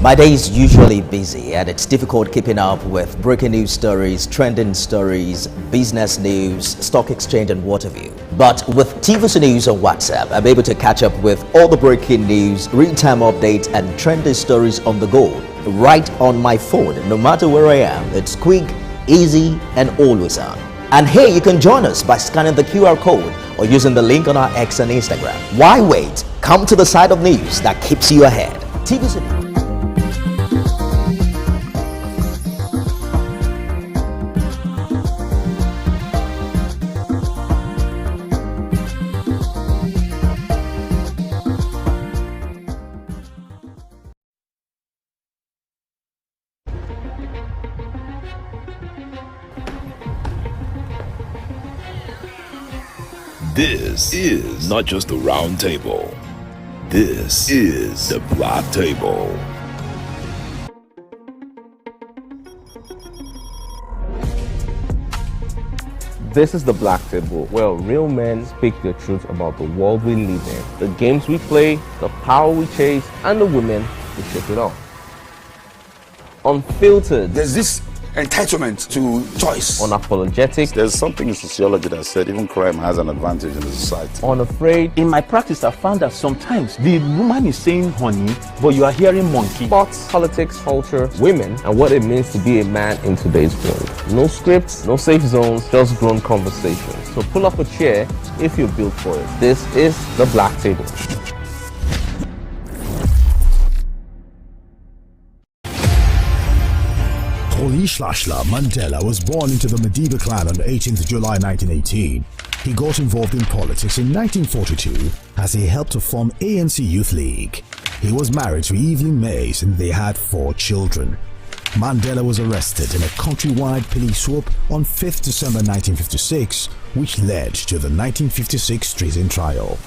My day is usually busy and it's difficult keeping up with breaking news stories, trending stories, business news, stock exchange and what have you. But with TVC News on WhatsApp, I'm able to catch up with all the breaking news, real-time updates and trending stories on the go, right on my phone, no matter where I am. It's quick, easy and always on. And here you can join us by scanning the QR code or using the link on our X and Instagram. Why wait? Come to the side of news that keeps you ahead. TVC News. This is not just a round table. This is the Black Table. This is the Black Table, where real men speak the truth about the world we live in, the games we play, the power we chase, and the women who shape it all. Unfiltered. There's this entitlement to choice. Unapologetic. There's something in sociology that said even crime has an advantage in the society. Unafraid. In my practice, I found that sometimes the woman is saying honey, but you are hearing monkey. Sports, politics, culture, women, and what it means to be a man in today's world. No scripts, no safe zones, just grown conversations. So pull up a chair if you're built for it. This is the Black Table. Kolishashla Mandela was born into the Madiba clan on 18th July 1918. He got involved in politics in 1942 as he helped to form ANC Youth League. He was married to Evelyn Mays and they had 4 children. Mandela was arrested in a countrywide police swoop on 5th December 1956, which led to the 1956 treason trial.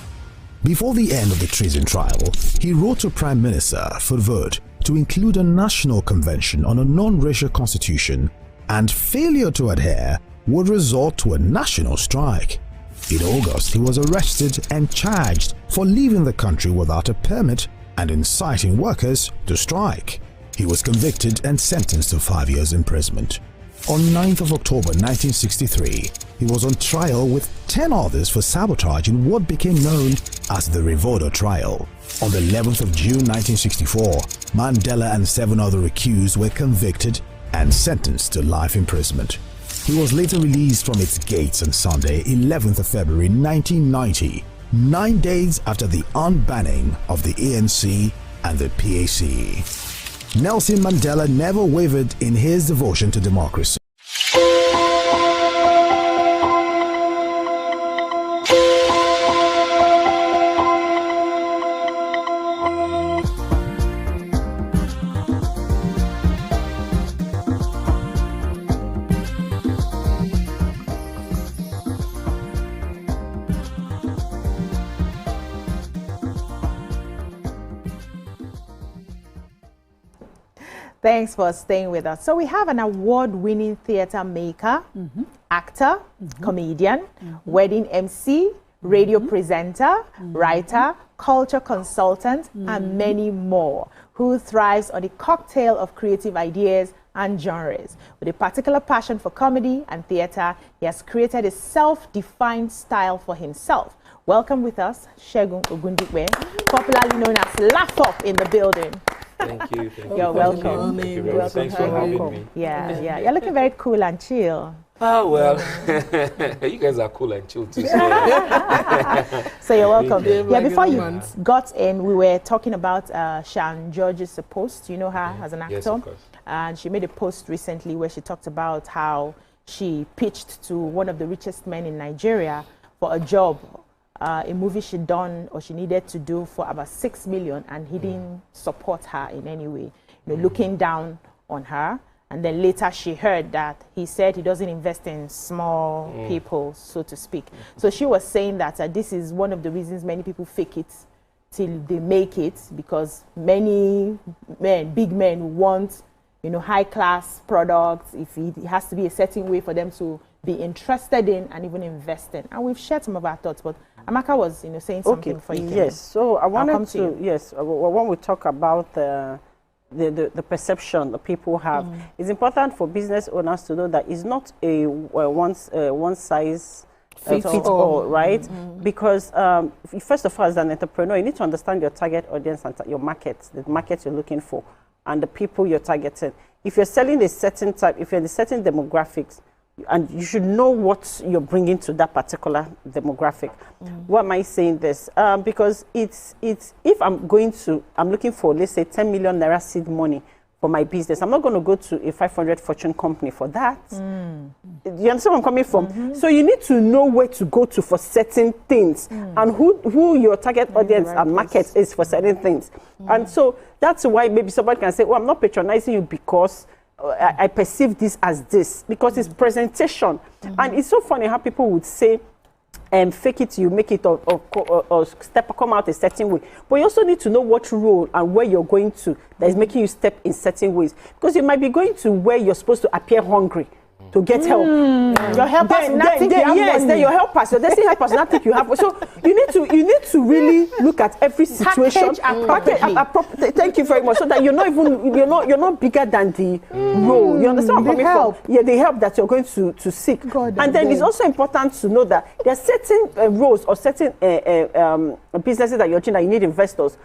Before the end of the treason trial, he wrote to Prime Minister for vote to include a national convention on a non-racial constitution, and failure to adhere would result to a national strike. In August, he was arrested and charged for leaving the country without a permit and inciting workers to strike. He was convicted and sentenced to 5 years imprisonment. On 9th of October 1963, he was on trial with 10 others for sabotage in what became known as the Revolver trial. On the 11th of June 1964, Mandela and 7 other accused were convicted and sentenced to life imprisonment. He was later released from its gates on Sunday, 11th of February 1990, 9 days after the unbanning of the ANC and the PAC. Nelson Mandela never wavered in his devotion to democracy. Thanks for staying with us. So we have an award-winning theater maker, actor, comedian, wedding MC, radio presenter, writer, culture consultant, and many more. who thrives on a cocktail of creative ideas and genres. With a particular passion for comedy and theater, he has created a self-defined style for himself. Welcome with us, Segun Ogundikwe, popularly known as Laugh Up in the building. Thank you. You're welcome. Thank you very much. Thanks for having me. Yeah. You're looking very cool and chill. Oh, well, you guys are cool and chill too. So you're welcome. Yeah, before you got in, we were talking about Shan George's post. You know her as an actor. Yes, of course. And she made a post recently where she talked about how she pitched to one of the richest men in Nigeria for a job, a movie she'd done or she needed to do for about 6 million, and he didn't support her in any way, looking down on her. And then later she heard that he said he doesn't invest in small people, so to speak. So she was saying that this is one of the reasons many people fake it till they make it, because many men, big men, want high-class products. If it has to be a certain way for them to be interested in and even invest in. And we've shared some of our thoughts, but Amaka was saying something for you. Yes, so I wanted to yes, when we talk about the perception that people have, it's important for business owners to know that it's not a one size fits all, right? Because first of all, as an entrepreneur, you need to understand your target audience and your market, the market you're looking for, and the people you're targeting. If you're selling a certain type, if you're in a certain demographics, and you should know what you're bringing to that particular demographic. Why am I saying this? Because it's if I'm looking for, let's say, 10 million naira seed money for my business, I'm not going to go to a 500 fortune company for that. You understand where I'm coming from? So you need to know where to go to for certain things, and who your target audience and market is for certain things. And so that's why maybe somebody can say, well, I'm not patronizing you because I perceive this as this, because it's presentation. And it's so funny how people would say, fake it, you make it, or come out a certain way. But you also need to know what role and where you're going to that is making you step in certain ways. Because you might be going to where you're supposed to appear hungry to get help. Your helpers not think you have money. Then your helpers, your destiny helpers not think you have. So you need to really look at every situation. Thank you very much. So that you're not bigger than the role. You understand what I'm coming from? Yeah, the help that you're going to seek. And then it's also important to know that there are certain roles or certain businesses that you're doing that you need investors.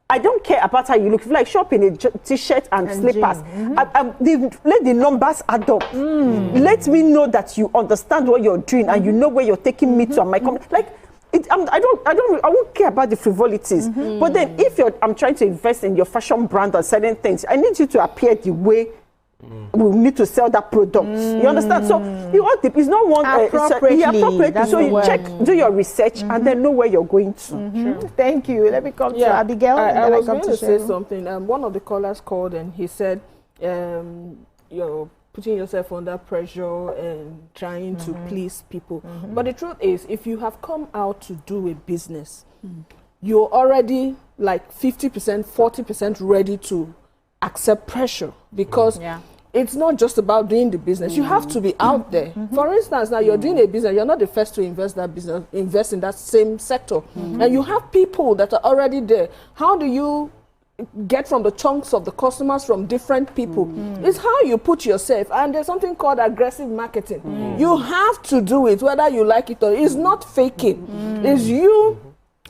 I don't care about how you look. If you like, shop in a t-shirt and slippers. Let the numbers add up. Let me know that you understand what you're doing and you know where you're taking me to and my company. Like, I won't care about the frivolities. But then, if I'm trying to invest in your fashion brand or certain things, I need you to appear the way we need to sell that product. You understand? So it's not one appropriately. So you do your research and then know where you're going to. Thank you. Let me come to Abigail. I was going to say something. One of the callers called and he said, you're putting yourself under pressure and trying to please people. But the truth is, if you have come out to do a business, you're already like 50%, 40% ready to accept pressure, because it's not just about doing the business. You have to be out there. For instance, now you're doing a business, you're not the first to invest in that same sector. And you have people that are already there. How do you get from the chunks of the customers from different people? It's how you put yourself. And there's something called aggressive marketing. You have to do it, whether you like it or not. It's not faking. It's you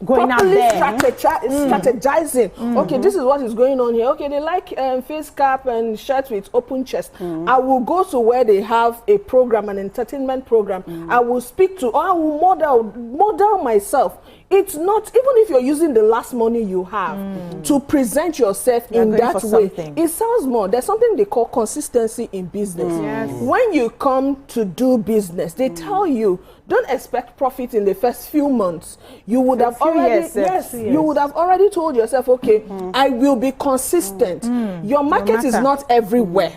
going out there, strategizing. Okay, this is what is going on here. Okay, they like face cap and shirts with open chest. I will go to where they have a program, an entertainment program. I will speak to, or I will model myself. It's not, even if you're using the last money you have to present yourself in that way, it sounds more. There's something they call consistency in business. When you come to do business, they tell you, don't expect profit in the first few months. You would have already, you would have already told yourself, okay, I will be consistent. Your market is not everywhere.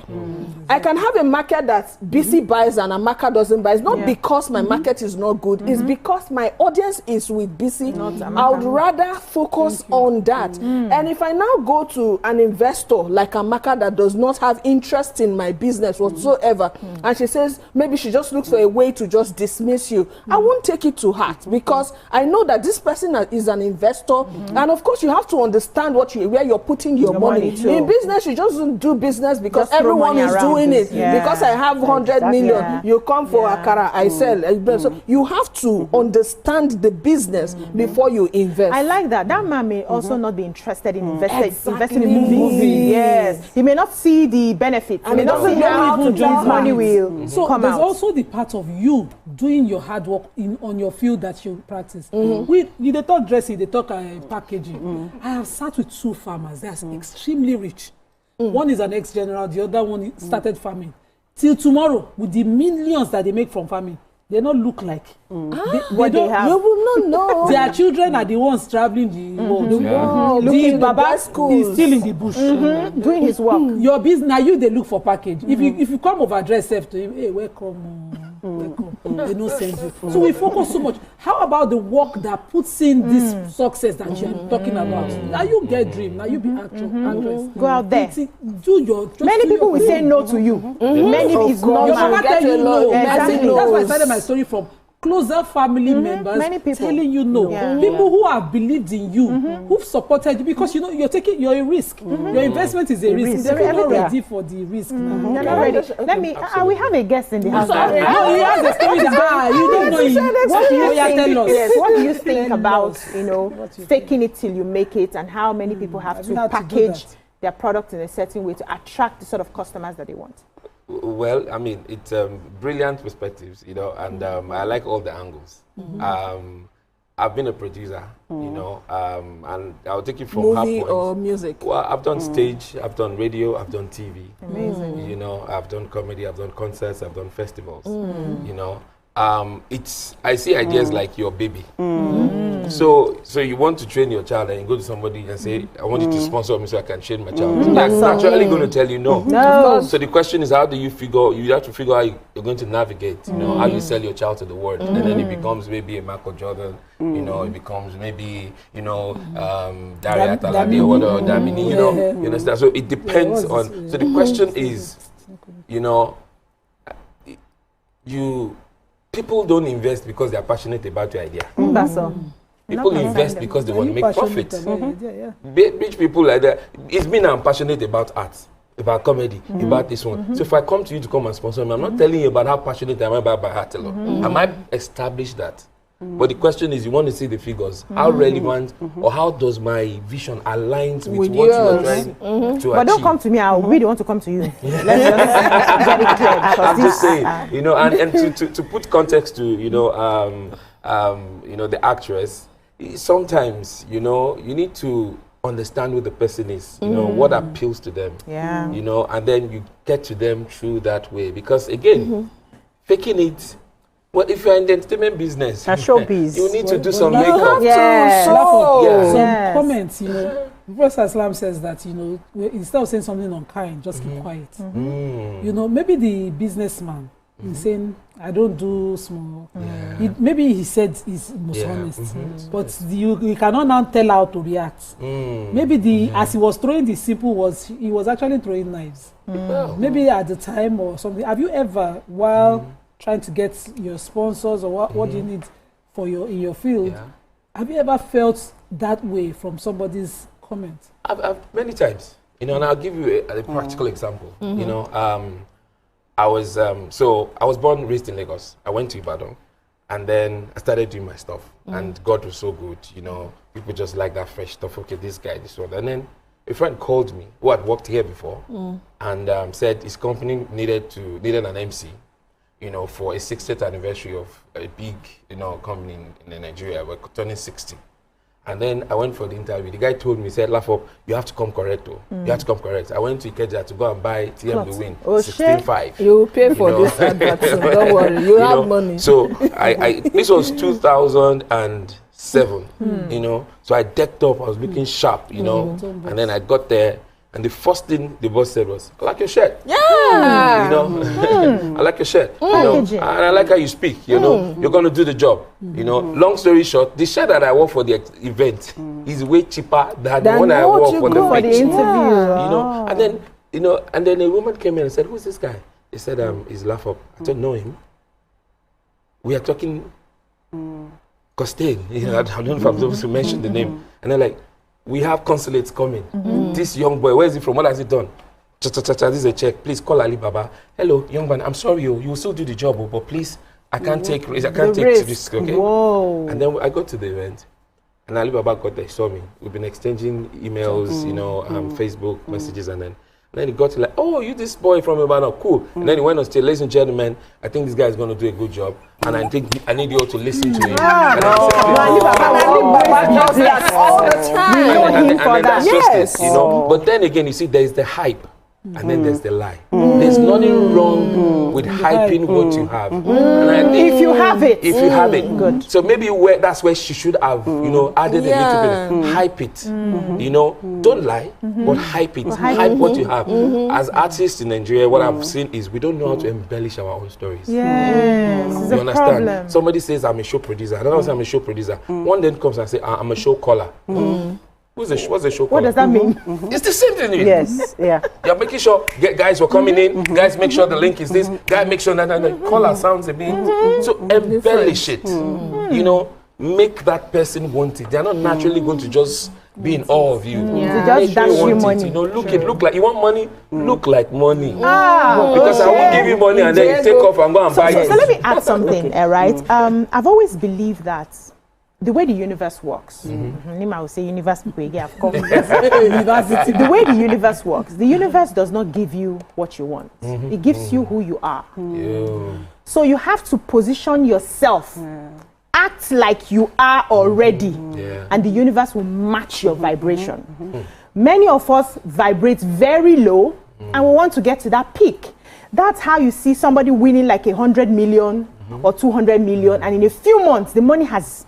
I can have a market that BC buys and a market doesn't buy. It's not because my market is not good. It's because my audience is with BC. I would rather focus on that. And if I now go to an investor like a market that does not have interest in my business whatsoever, and she says maybe she just looks for a way to just dismiss you, you, I won't take it to heart because I know that this person is an investor, and of course you have to understand where you're putting your money. In business, you just don't do business because everyone is doing it. Because I have 100 million, you come for akara, I sell. So you have to understand the business before you invest. I like that. That man may also not be interested in investing in movies. Yes, he may not see the benefits. He may not see how his money will come there's out. also the part of you doing your hard work on your field that you practice. They talk dressing, they talk packaging. I have sat with two farmers. They are extremely rich. One is an ex-general, the other one started farming. Till tomorrow, with the millions that they make from farming, they don't look like what they have. You will not know. Their children are the ones traveling the world. The Baba is still in the bush doing his work. Your business, now they look for package. If you come over dress self to him, hey, welcome. They don't send you. So we focus so much. How about the work that puts in this success that you're talking about? Now you get dream. Now you be actress. Go out there. Do your. Many people will say no to you. Many is normal. Your mama tell you no. That's why I started my story from closer family members telling you no. People who have believed in you, who've supported you, because you know you're a risk. Your investment is a risk. They're not ready for the risk. They're not ready. Let me. We have a guest in the house. No, he has a story that you don't know him. What do you think? Yes. What do you think about faking it till you make it, and how many people have to package their product in a certain way to attract the sort of customers that they want? Well, I mean, it's brilliant perspectives, and I like all the angles. I've been a producer, and I'll take it from movie or music. Well, I've done stage, I've done radio, I've done TV. Amazing. I've done comedy, I've done concerts, I've done festivals. I see ideas like your baby. So you want to train your child and you go to somebody and say, I want you to sponsor me so I can train my child. They're naturally going to tell you no. So the question is, how do you have to figure out how you're going to navigate, how you sell your child to the world. And then it becomes maybe a Michael Jordan, it becomes maybe, Daria Talabi or Damini, you understand? So it depends on, so the question is, people don't invest because they're passionate about your idea. That's all. People invest because they want to make profit. Rich people like that, it's been I'm passionate about art, about comedy, about this one. So if I come to you to come and sponsor me, I'm not telling you about how passionate I am about art alone. I might establish that. But the question is, you want to see the figures. How relevant or how does my vision align with what you are trying to achieve? But don't come to me, I really want to come to you. Let's just get it clear. I'm just saying, and to put context to, the actress, sometimes, you need to understand who the person is, what appeals to them, and then you get to them through that way. Because again, faking it, well, if you're in the entertainment business, you need to do some makeup. Some comments, Professor Islam says that, instead of saying something unkind, just keep quiet. Maybe the businessman is saying, I don't do small. Maybe he said he's most honest, but you cannot now tell how to react. Maybe as he was throwing the simple he was actually throwing knives. Maybe at the time or something. Have you ever, while trying to get your sponsors or what do you need for in your field, have you ever felt that way from somebody's comment? I've many times, and I'll give you a practical example. I was born and raised in Lagos. I went to Ibadan, and then I started doing my stuff, and God was so good. People just like that fresh stuff. Okay, this guy, this one, and then a friend called me who had worked here before, and said his company needed an MC. For a 60th anniversary of a big, company in Nigeria. We're turning 60. And then I went for the interview. The guy told me, he said, Laugh up, you have to come correct, You have to come correct. I went to Ikeja to go and buy TM The Win, 16.5. You will pay for this advert, so don't worry. You have money. So this was 2007, So I decked up, I was looking sharp, and then I got there. And the first thing the boss said was, I like your shirt. Yeah. I like your shirt. And I like how you speak. You're going to do the job. Long story short, the shirt that I wore for the event is way cheaper than the one I wore for the interview. And then a woman came in and said, who's this guy? They said, he's Laugh Up. I don't know him. we are talking Costain. I don't know if I'm supposed to mention the name. And they're like, we have consulates coming. This young boy, where is he from? What has he done? This is a check. Please call Alibaba. Hello, young man. I'm sorry, you will still do the job, but please, I can't take risk. I can't take risk. Okay. Whoa. And then I got to the event, and Alibaba got there. Saw me. We've been exchanging emails, Facebook messages, and then he got to like, oh, you this boy from Ibadan, cool. And then he went on stage, ladies and gentlemen, I think this guy is going to do a good job, and I think I need you all to listen to him. Alibaba does that all the time. And that's just it, But then again, you see, there is the hype. And then there's the lie. There's nothing wrong with hyping what you have. And I think if you have it. If you have it. Good. So maybe that's where she should have, added a little bit. Hype it. Don't lie, but hype it. Hype what you have. As artists in Nigeria, what I've seen is we don't know how to embellish our own stories. Yes. You understand? Problem. Somebody says, I'm a show producer. Another one says, I'm a show producer. One then comes and says, I'm a show caller. What's the show called? What does that mean? It's the same thing. Yes, yeah. You're making sure guys were coming in. Guys, make sure the link is this. Guys, make sure that caller sounds a bit. So embellish it. Make that person want it. They're not naturally going to just be in awe of you. Just dash you money. Look like you want money. Look like money. Because I won't give you money and then you take off and go and buy it. So let me add something, right? I've always believed that the way the universe works, Nima will say universe people again have come. The way the universe works, the universe does not give you what you want. It gives you who you are. So you have to position yourself, act like you are already, and the universe will match your vibration. Many of us vibrate very low, and we want to get to that peak. That's how you see somebody winning like 100 million or 200 million, and in a few months, the money has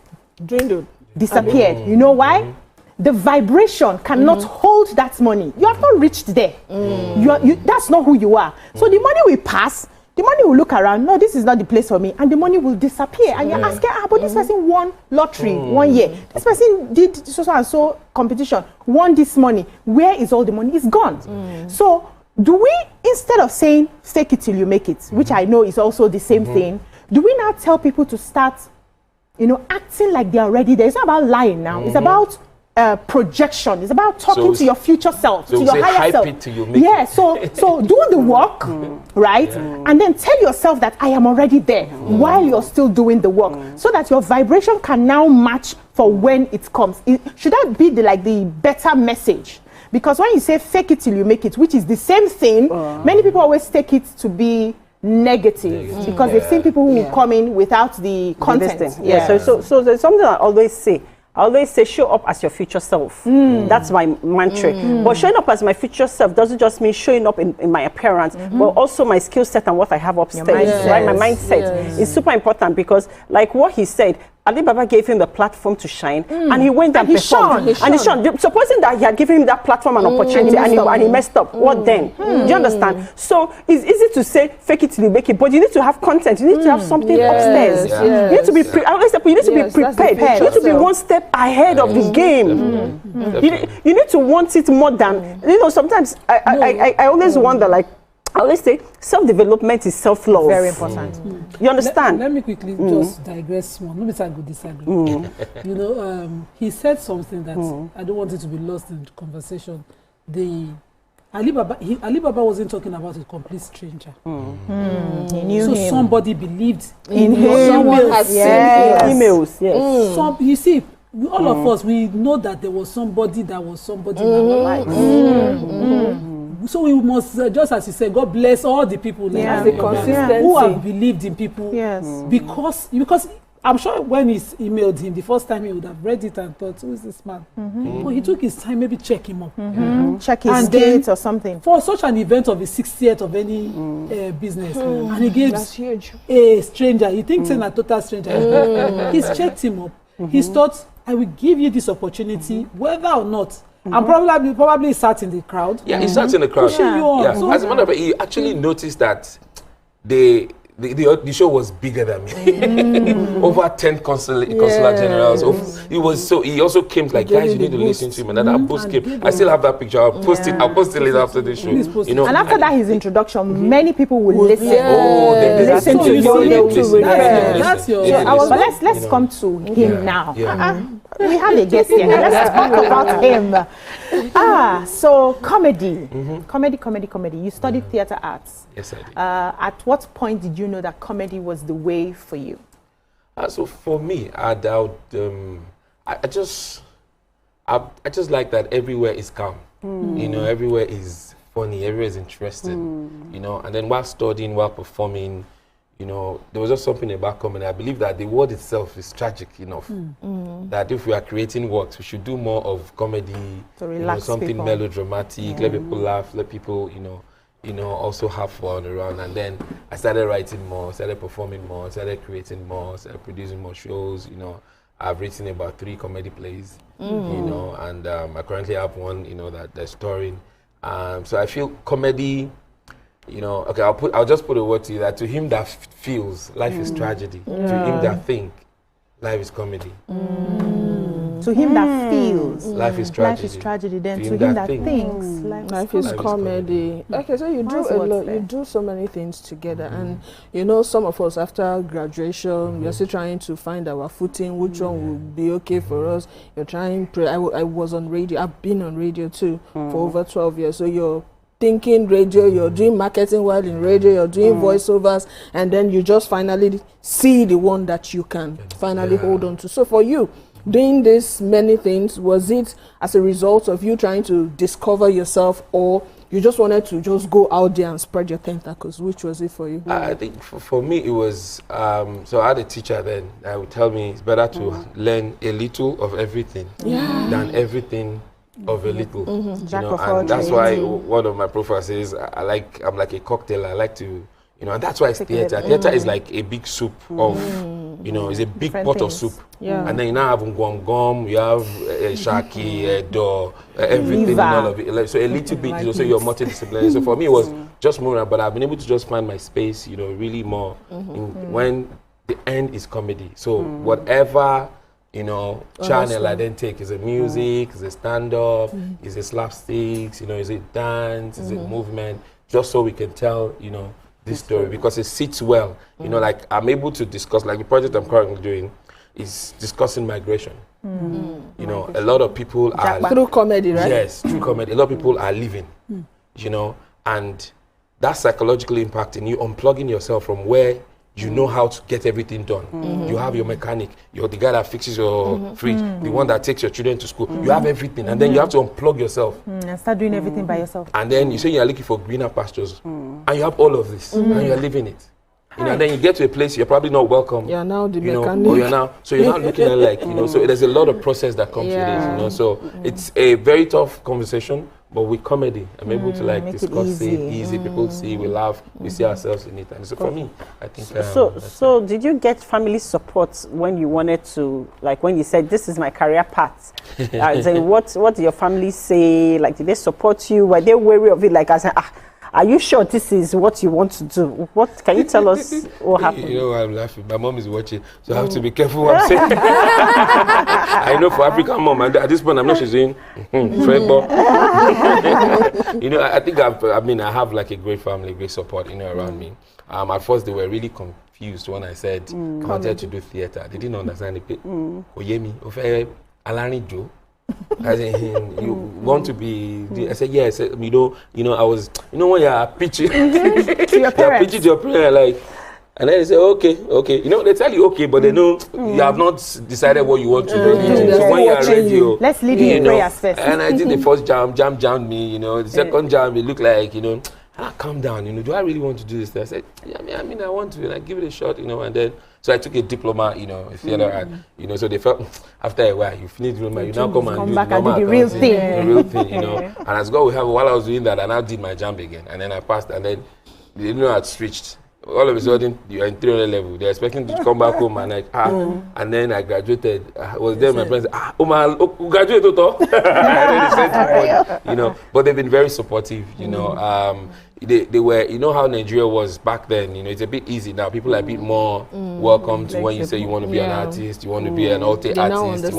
disappeared. You know why? The vibration cannot hold that money. You have not reached there. That's not who you are. So the money will pass. The money will look around. No, this is not the place for me, and the money will disappear. And you're asking, but this person won lottery 1 year. This person did so and so competition, won this money. Where is all the money? It's gone. So do we, instead of saying fake it till you make it, which I know is also the same thing, do we now tell people to start acting like they're already there? It's not about lying now. It's about projection. It's about talking to your future self, to your higher self. It till you make it. So do the work, right? And then tell yourself that I am already there while you're still doing the work, so that your vibration can now match for when it comes. Should that be the better message? Because when you say fake it till you make it, which is the same thing, many people always take it to be negative because they've seen people who will come in without the content. So there's something I always say. Show up as your future self. That's my mantra. But showing up as my future self doesn't just mean showing up in my appearance, but also my skill set and what I have upstairs. Right? My mindset is super important, because like what he said, Alibaba gave him the platform to shine, and he went and performed. And he shone. Supposing that he had given him that platform and opportunity, and he messed up, what then? Do you understand? So it's easy to say fake it till you make it, but you need to have content. You need to have something upstairs. You need to be you need to be prepared. You need to be one step ahead of the game. You need to want it more than sometimes I always wonder, I always say self-development is self-love. Very important. You understand? Let me quickly just digress one. Maybe I could disagree. He said something that I don't want it to be lost in the conversation. Alibaba wasn't talking about a complete stranger. He knew so him. Somebody believed in him. Someone has sent emails. Yes. You see, all of us, we know that there was somebody in our lives. So we must, just as you said, God bless all the people who have believed in people. Yes. Because I'm sure when he emailed him the first time, he would have read it and thought, who is this man? But he took his time, maybe check him up. Check his dates or something. For such an event of the 60th of any business, and he gives a stranger, he thinks he's a total stranger. He's checked him up. He's thought, I will give you this opportunity, whether or not. And probably sat in the crowd. Yeah, he sat in the crowd. Pushing you on. So as a matter of fact, he actually noticed that the the show was bigger than me. Over 10 consular generals. It was so. He also came like, guys, you need to listen to him, and then that boost came. I still have that picture. I'll post it. I'll post it later after the show. You know. And after that, his introduction, many people will listen. They listen to you. That's your. But let's come to him now. We have a guest here. Let's talk about him. So comedy. Comedy. You studied theater arts. Yes, I did. At what point did you know that comedy was the way for you? So for me, I just like that everywhere is calm. You know, everywhere is funny, everywhere is interesting. You know, and then while studying, while performing, you know, there was just something about comedy. I believe that the word itself is tragic enough. That if we are creating works, we should do more of comedy, to relax something people. Melodramatic, let people laugh, let people, also have fun around. And then I started writing more, started performing more, started creating more, started producing more shows. You know, I've written about 3 comedy plays, you know, and I currently have one, you know, that's touring. So I feel comedy, you know, okay, I'll just put a word to you that to him that feels, life is tragedy. To him that think, life is comedy. To him that feels, life is tragedy. Life is tragedy. Then to him that thinks, life is comedy. Okay, so you do a lot. You do so many things together, and you know, some of us after graduation, we're still trying to find our footing. Which one will be okay for us? You're trying. I was on radio. I've been on radio too for over 12 years. So you're thinking radio, you're doing marketing while in radio, you're doing voiceovers, and then you just finally see the one that you can finally hold on to. So for you, doing this many things, was it as a result of you trying to discover yourself, or you just wanted to just go out there and spread your tentacles? Which was it for you? I think for me it was, so I had a teacher then that would tell me it's better to learn a little of everything than everything of a little. You know, and that's why one of my profiles says I'm like a cocktail. I like to, you know, and that's why it's theater. Theater is like a big soup of, you know, it's a big pot of soup. And then you now have gum, you have shaki, everything in all of it. Like, so a little bit, you know, so you're multidisciplinary. So for me, it was just more, but I've been able to just find my space, you know, really more when the end is comedy. So whatever, you know, channel I then take, is it music, is it stand-up, is it slapsticks, you know, is it dance, is it movement, just so we can tell, you know, this story, because it sits well. You know, like I'm able to discuss, like the project I'm currently doing is discussing migration. You know, a lot of people are through comedy, right? Yes, through comedy. A lot of people are leaving, you know, and that's psychologically impacting you, unplugging yourself from where you know how to get everything done. You have your mechanic, you're the guy that fixes your fridge, the one that takes your children to school. You have everything, and then you have to unplug yourself. And start doing everything by yourself. And then you say you're looking for greener pastures, and you have all of this, and you're living it. You know, and then you get to a place you're probably not welcome. You're now the mechanic. Or you're now looking at like, you know, so there's a lot of process that comes with it, you know. So it's a very tough conversation, but with comedy, I'm able to like discuss it easy. People see, we laugh, we see ourselves in it. And so for me, I think so did you get family support when you wanted to, like when you said this is my career path? What did your family say? Like, did they support you? Were they wary of it? Like, I said, are you sure this is what you want to do? What can you tell us what happened? You know, I'm laughing. My mom is watching, so I have to be careful what I'm saying. I know for African mom, and at this point, I'm not she's saying, but you know, I think I have like a great family, great support, you know, around me. At first, they were really confused when I said I wanted to do theater. They didn't understand it. Oyemi, Alani as in, you want to be? I said yes. You know, I was. You know when you're preaching to your parents, preaching to your prayer, like, and then they say okay. You know, they tell you okay, but they know you have not decided what you want to do. So when you are ready, let's lead you in prayers first. And I did the first jammed me. You know, the second jam, it looked like, you know, calm down. You know, do I really want to do this? I said, yeah, I mean, I want to. And I give it a shot. You know, and then. So I took a diploma, you know, in theater, and you know, so they felt after a while, you finish diploma, you now come back and do the real thing. The real thing, you know. And as God will have, while I was doing that, I now did my jump again, and then I passed, and then they didn't know I had switched. All of a sudden, you're in 300 level. They're expecting to come back home, and like and then I graduated. I was there, my friends said, graduated, you know. But they've been very supportive, you know. they were, you know how Nigeria was back then, you know, it's a bit easy now. People are a bit more welcome to when you say you want to be an artist, you want to be an alter artist,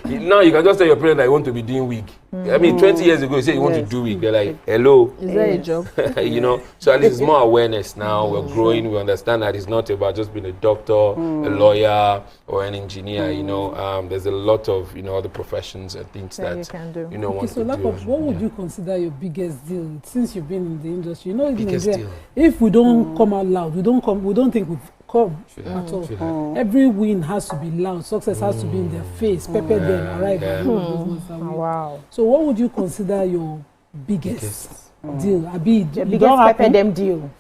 now you can just tell your parents that you want to be doing wig. I mean, 20 years ago, you say you want to do wig, they're like, hello. Is that a job? You know, so at least it's more awareness now. We're growing, we understand that it's not about just being a doctor, a lawyer, or an engineer, you know. There's a lot of, you know, other professions and things that you can do. You know, want to do. What would you consider your biggest deal since you've been in the industry? You know, in biggest Nigeria, deal. if we don't come out loud, we don't think we've come at all. Every win has to be loud. Success has to be in their face. Pepper them, arrive. Wow. So what would you consider your biggest deal? Your biggest pepper them deal.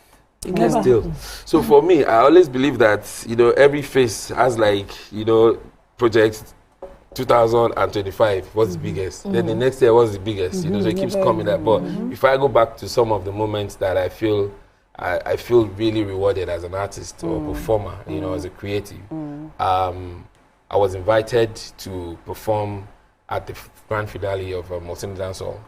Biggest deal. So for me, I always believe that, you know, every phase has, like, you know, projects 2025 was the biggest. Then the next year was the biggest. You know, so it keeps coming that. But if I go back to some of the moments that I feel really rewarded as an artist or performer, you know, as a creative. I was invited to perform at the grand finale of Multini Dance Hall,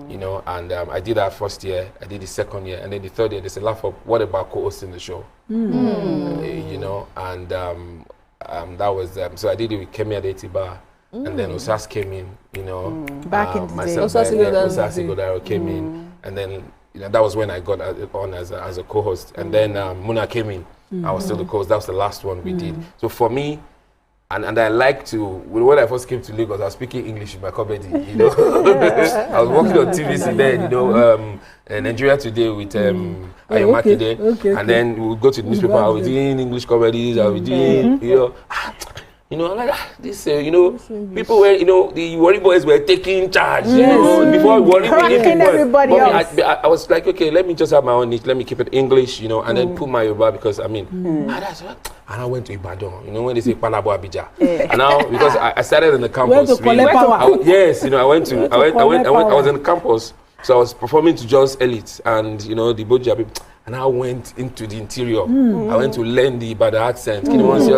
you know, and I did that first year, I did the second year, and then the third year they said, laugh up, what about co-hosting the show? You know, and that was, so I did it with Kemi Adetiba, and then Osas came in, you know. Back in the day. Osas Godaro came in, and then, you know, that was when I got on as a co-host, and then Muna came in. I was still the co-host. That was the last one we did. So for me, and I like to, when I first came to Lagos, I was speaking English in my comedy, you know. I was working on TVC then, you know, Nigeria Today with Ayomakide, and then we would go to the newspaper, I was doing English comedies, I was doing, you know, like this, you know, people were, you know, the Worry Boys were taking charge, you know, before Worry everybody else. I was like, okay, let me just have my own niche, let me keep it English, you know, and then put my Yoruba, because I mean, and I went to Ibadan, you know, when they say Panabo Abidjan. And now, because I started in the campus. Yes, you know, I was in the campus, so I was performing to just elites and, you know, the Boja people. And I went into the interior. I went to learn the Ibadan accent. You know, and then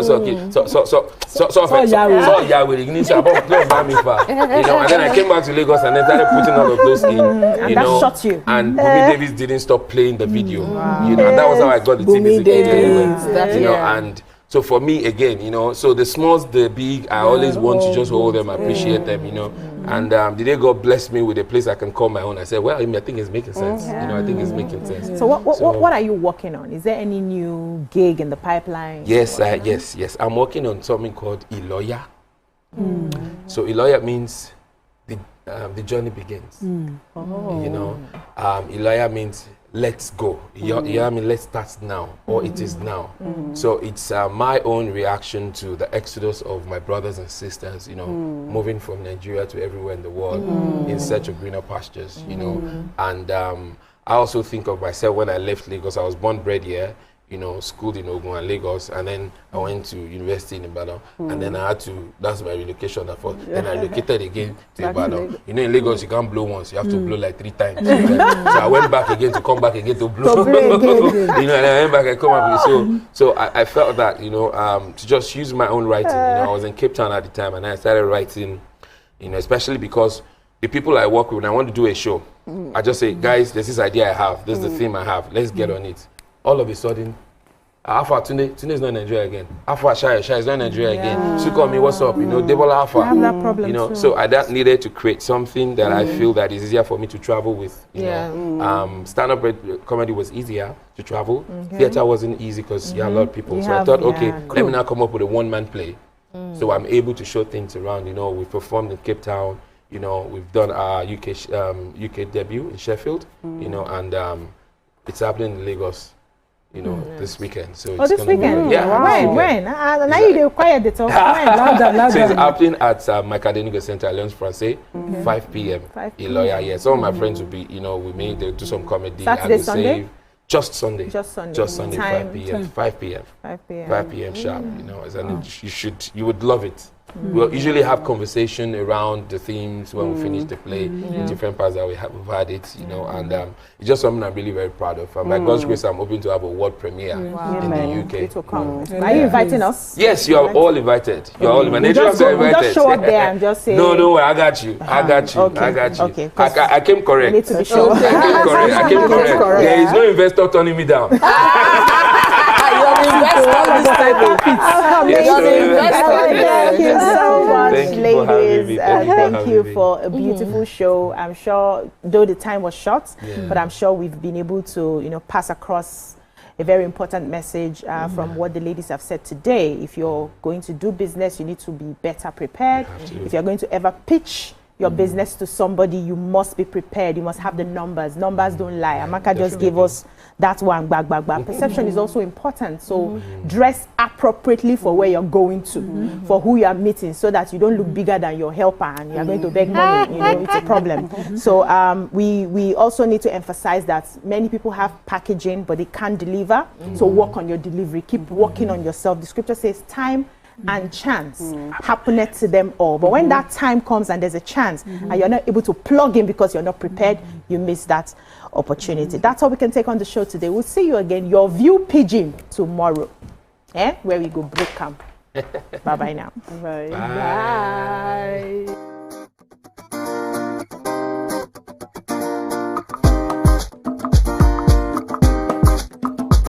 I came back to Lagos and then started putting all of those in. And that shot you. And Bumi Davis didn't stop playing the video. You know, and that was how I got the TV anyway. You know, and so for me again, you know, so the smalls, the big, I always want to just hold them, appreciate them, you know. And the day God blessed me with a place I can call my own, I said, well, I think it's making sense. You know, I think it's making sense. So what are you working on? Is there any new gig in the pipeline? Yes, yes. I'm working on something called Iloya. So Iloya means the journey begins. You know, Iloya means let's go. I mean, let's start now, or it is now. So it's my own reaction to the exodus of my brothers and sisters, you know, moving from Nigeria to everywhere in the world in search of greener pastures, you know. And I also think of myself when I left Lagos. I was born, bred here, you know, schooled in Ogun and Lagos, and then I went to university in Ibadan, and then I had to, that's my relocation. Then I relocated again to Ibadan. You know, in Lagos, you can't blow once, you have to blow like 3 times. So I went back again to come back again to blow. You know, and I went back and come back. So I felt that, you know, to just use my own writing. You know, I was in Cape Town at the time, and I started writing, you know, especially because the people I work with, when I want to do a show, I just say, guys, there's this idea I have, this is the theme I have, let's get on it. All of a sudden, Alpha Tunde is not in Nigeria again. Alpha Shai is not in Nigeria again. She called me, what's up? You know, Debola Alpha. I have that problem, you know, too. so I needed to create something that I feel that is easier for me to travel with. You know, stand-up comedy was easier to travel. Theater wasn't easy because you have a lot of people. So I thought, okay, let me now come up with a one-man play. So I'm able to show things around. You know, we performed in Cape Town. You know, we've done our UK debut in Sheffield. You know, and it's happening in Lagos. You know, this weekend. So it's this weekend? Yeah. When? Now you quiet the talk. When? So it's happening at my Academic Center, Alliance Francais, 5 p.m. Iloya, yeah. Some of my friends will be, you know, they'll do some comedy. Saturday, Sunday? Just Sunday. Just Sunday. Just Sunday, 5 p.m. 5 p.m. 5 p.m. sharp, you know. You would love it. We'll usually have conversation around the themes when we finish the play, different parts that we've had it, you know, and it's just something I'm really very proud of. By God's grace, I'm hoping to have a world premiere in the UK. It will come. Are you inviting us? Yes, you are all invited. You are all invited. Just show up there and just say. No, don't worry, I got you. I got you. Okay. I got you. Okay. I came correct. You need to be sure. I came correct. There is no investor turning me down. Thank you so much, ladies. Thank you for a beautiful show. I'm sure, though the time was short, but I'm sure we've been able to, you know, pass across a very important message from what the ladies have said today. If you're going to do business, you need to be better prepared. If you're going to ever pitch your business to somebody, you must be prepared. You must have the numbers. Numbers don't lie. Amaka just gave us that one. Perception is also important. So dress appropriately for where you're going to, for who you are meeting, so that you don't look bigger than your helper and you're going to beg money. You know, it's a problem. So we also need to emphasize that many people have packaging, but they can't deliver. So work on your delivery. Keep working on yourself. The scripture says time and chance happeneth to them all. But when that time comes and there's a chance and you're not able to plug in because you're not prepared, you miss that opportunity. That's all we can take on the show today. We'll see you again, your view pigeon, tomorrow, where we go break camp. Bye-bye now. Bye. Bye.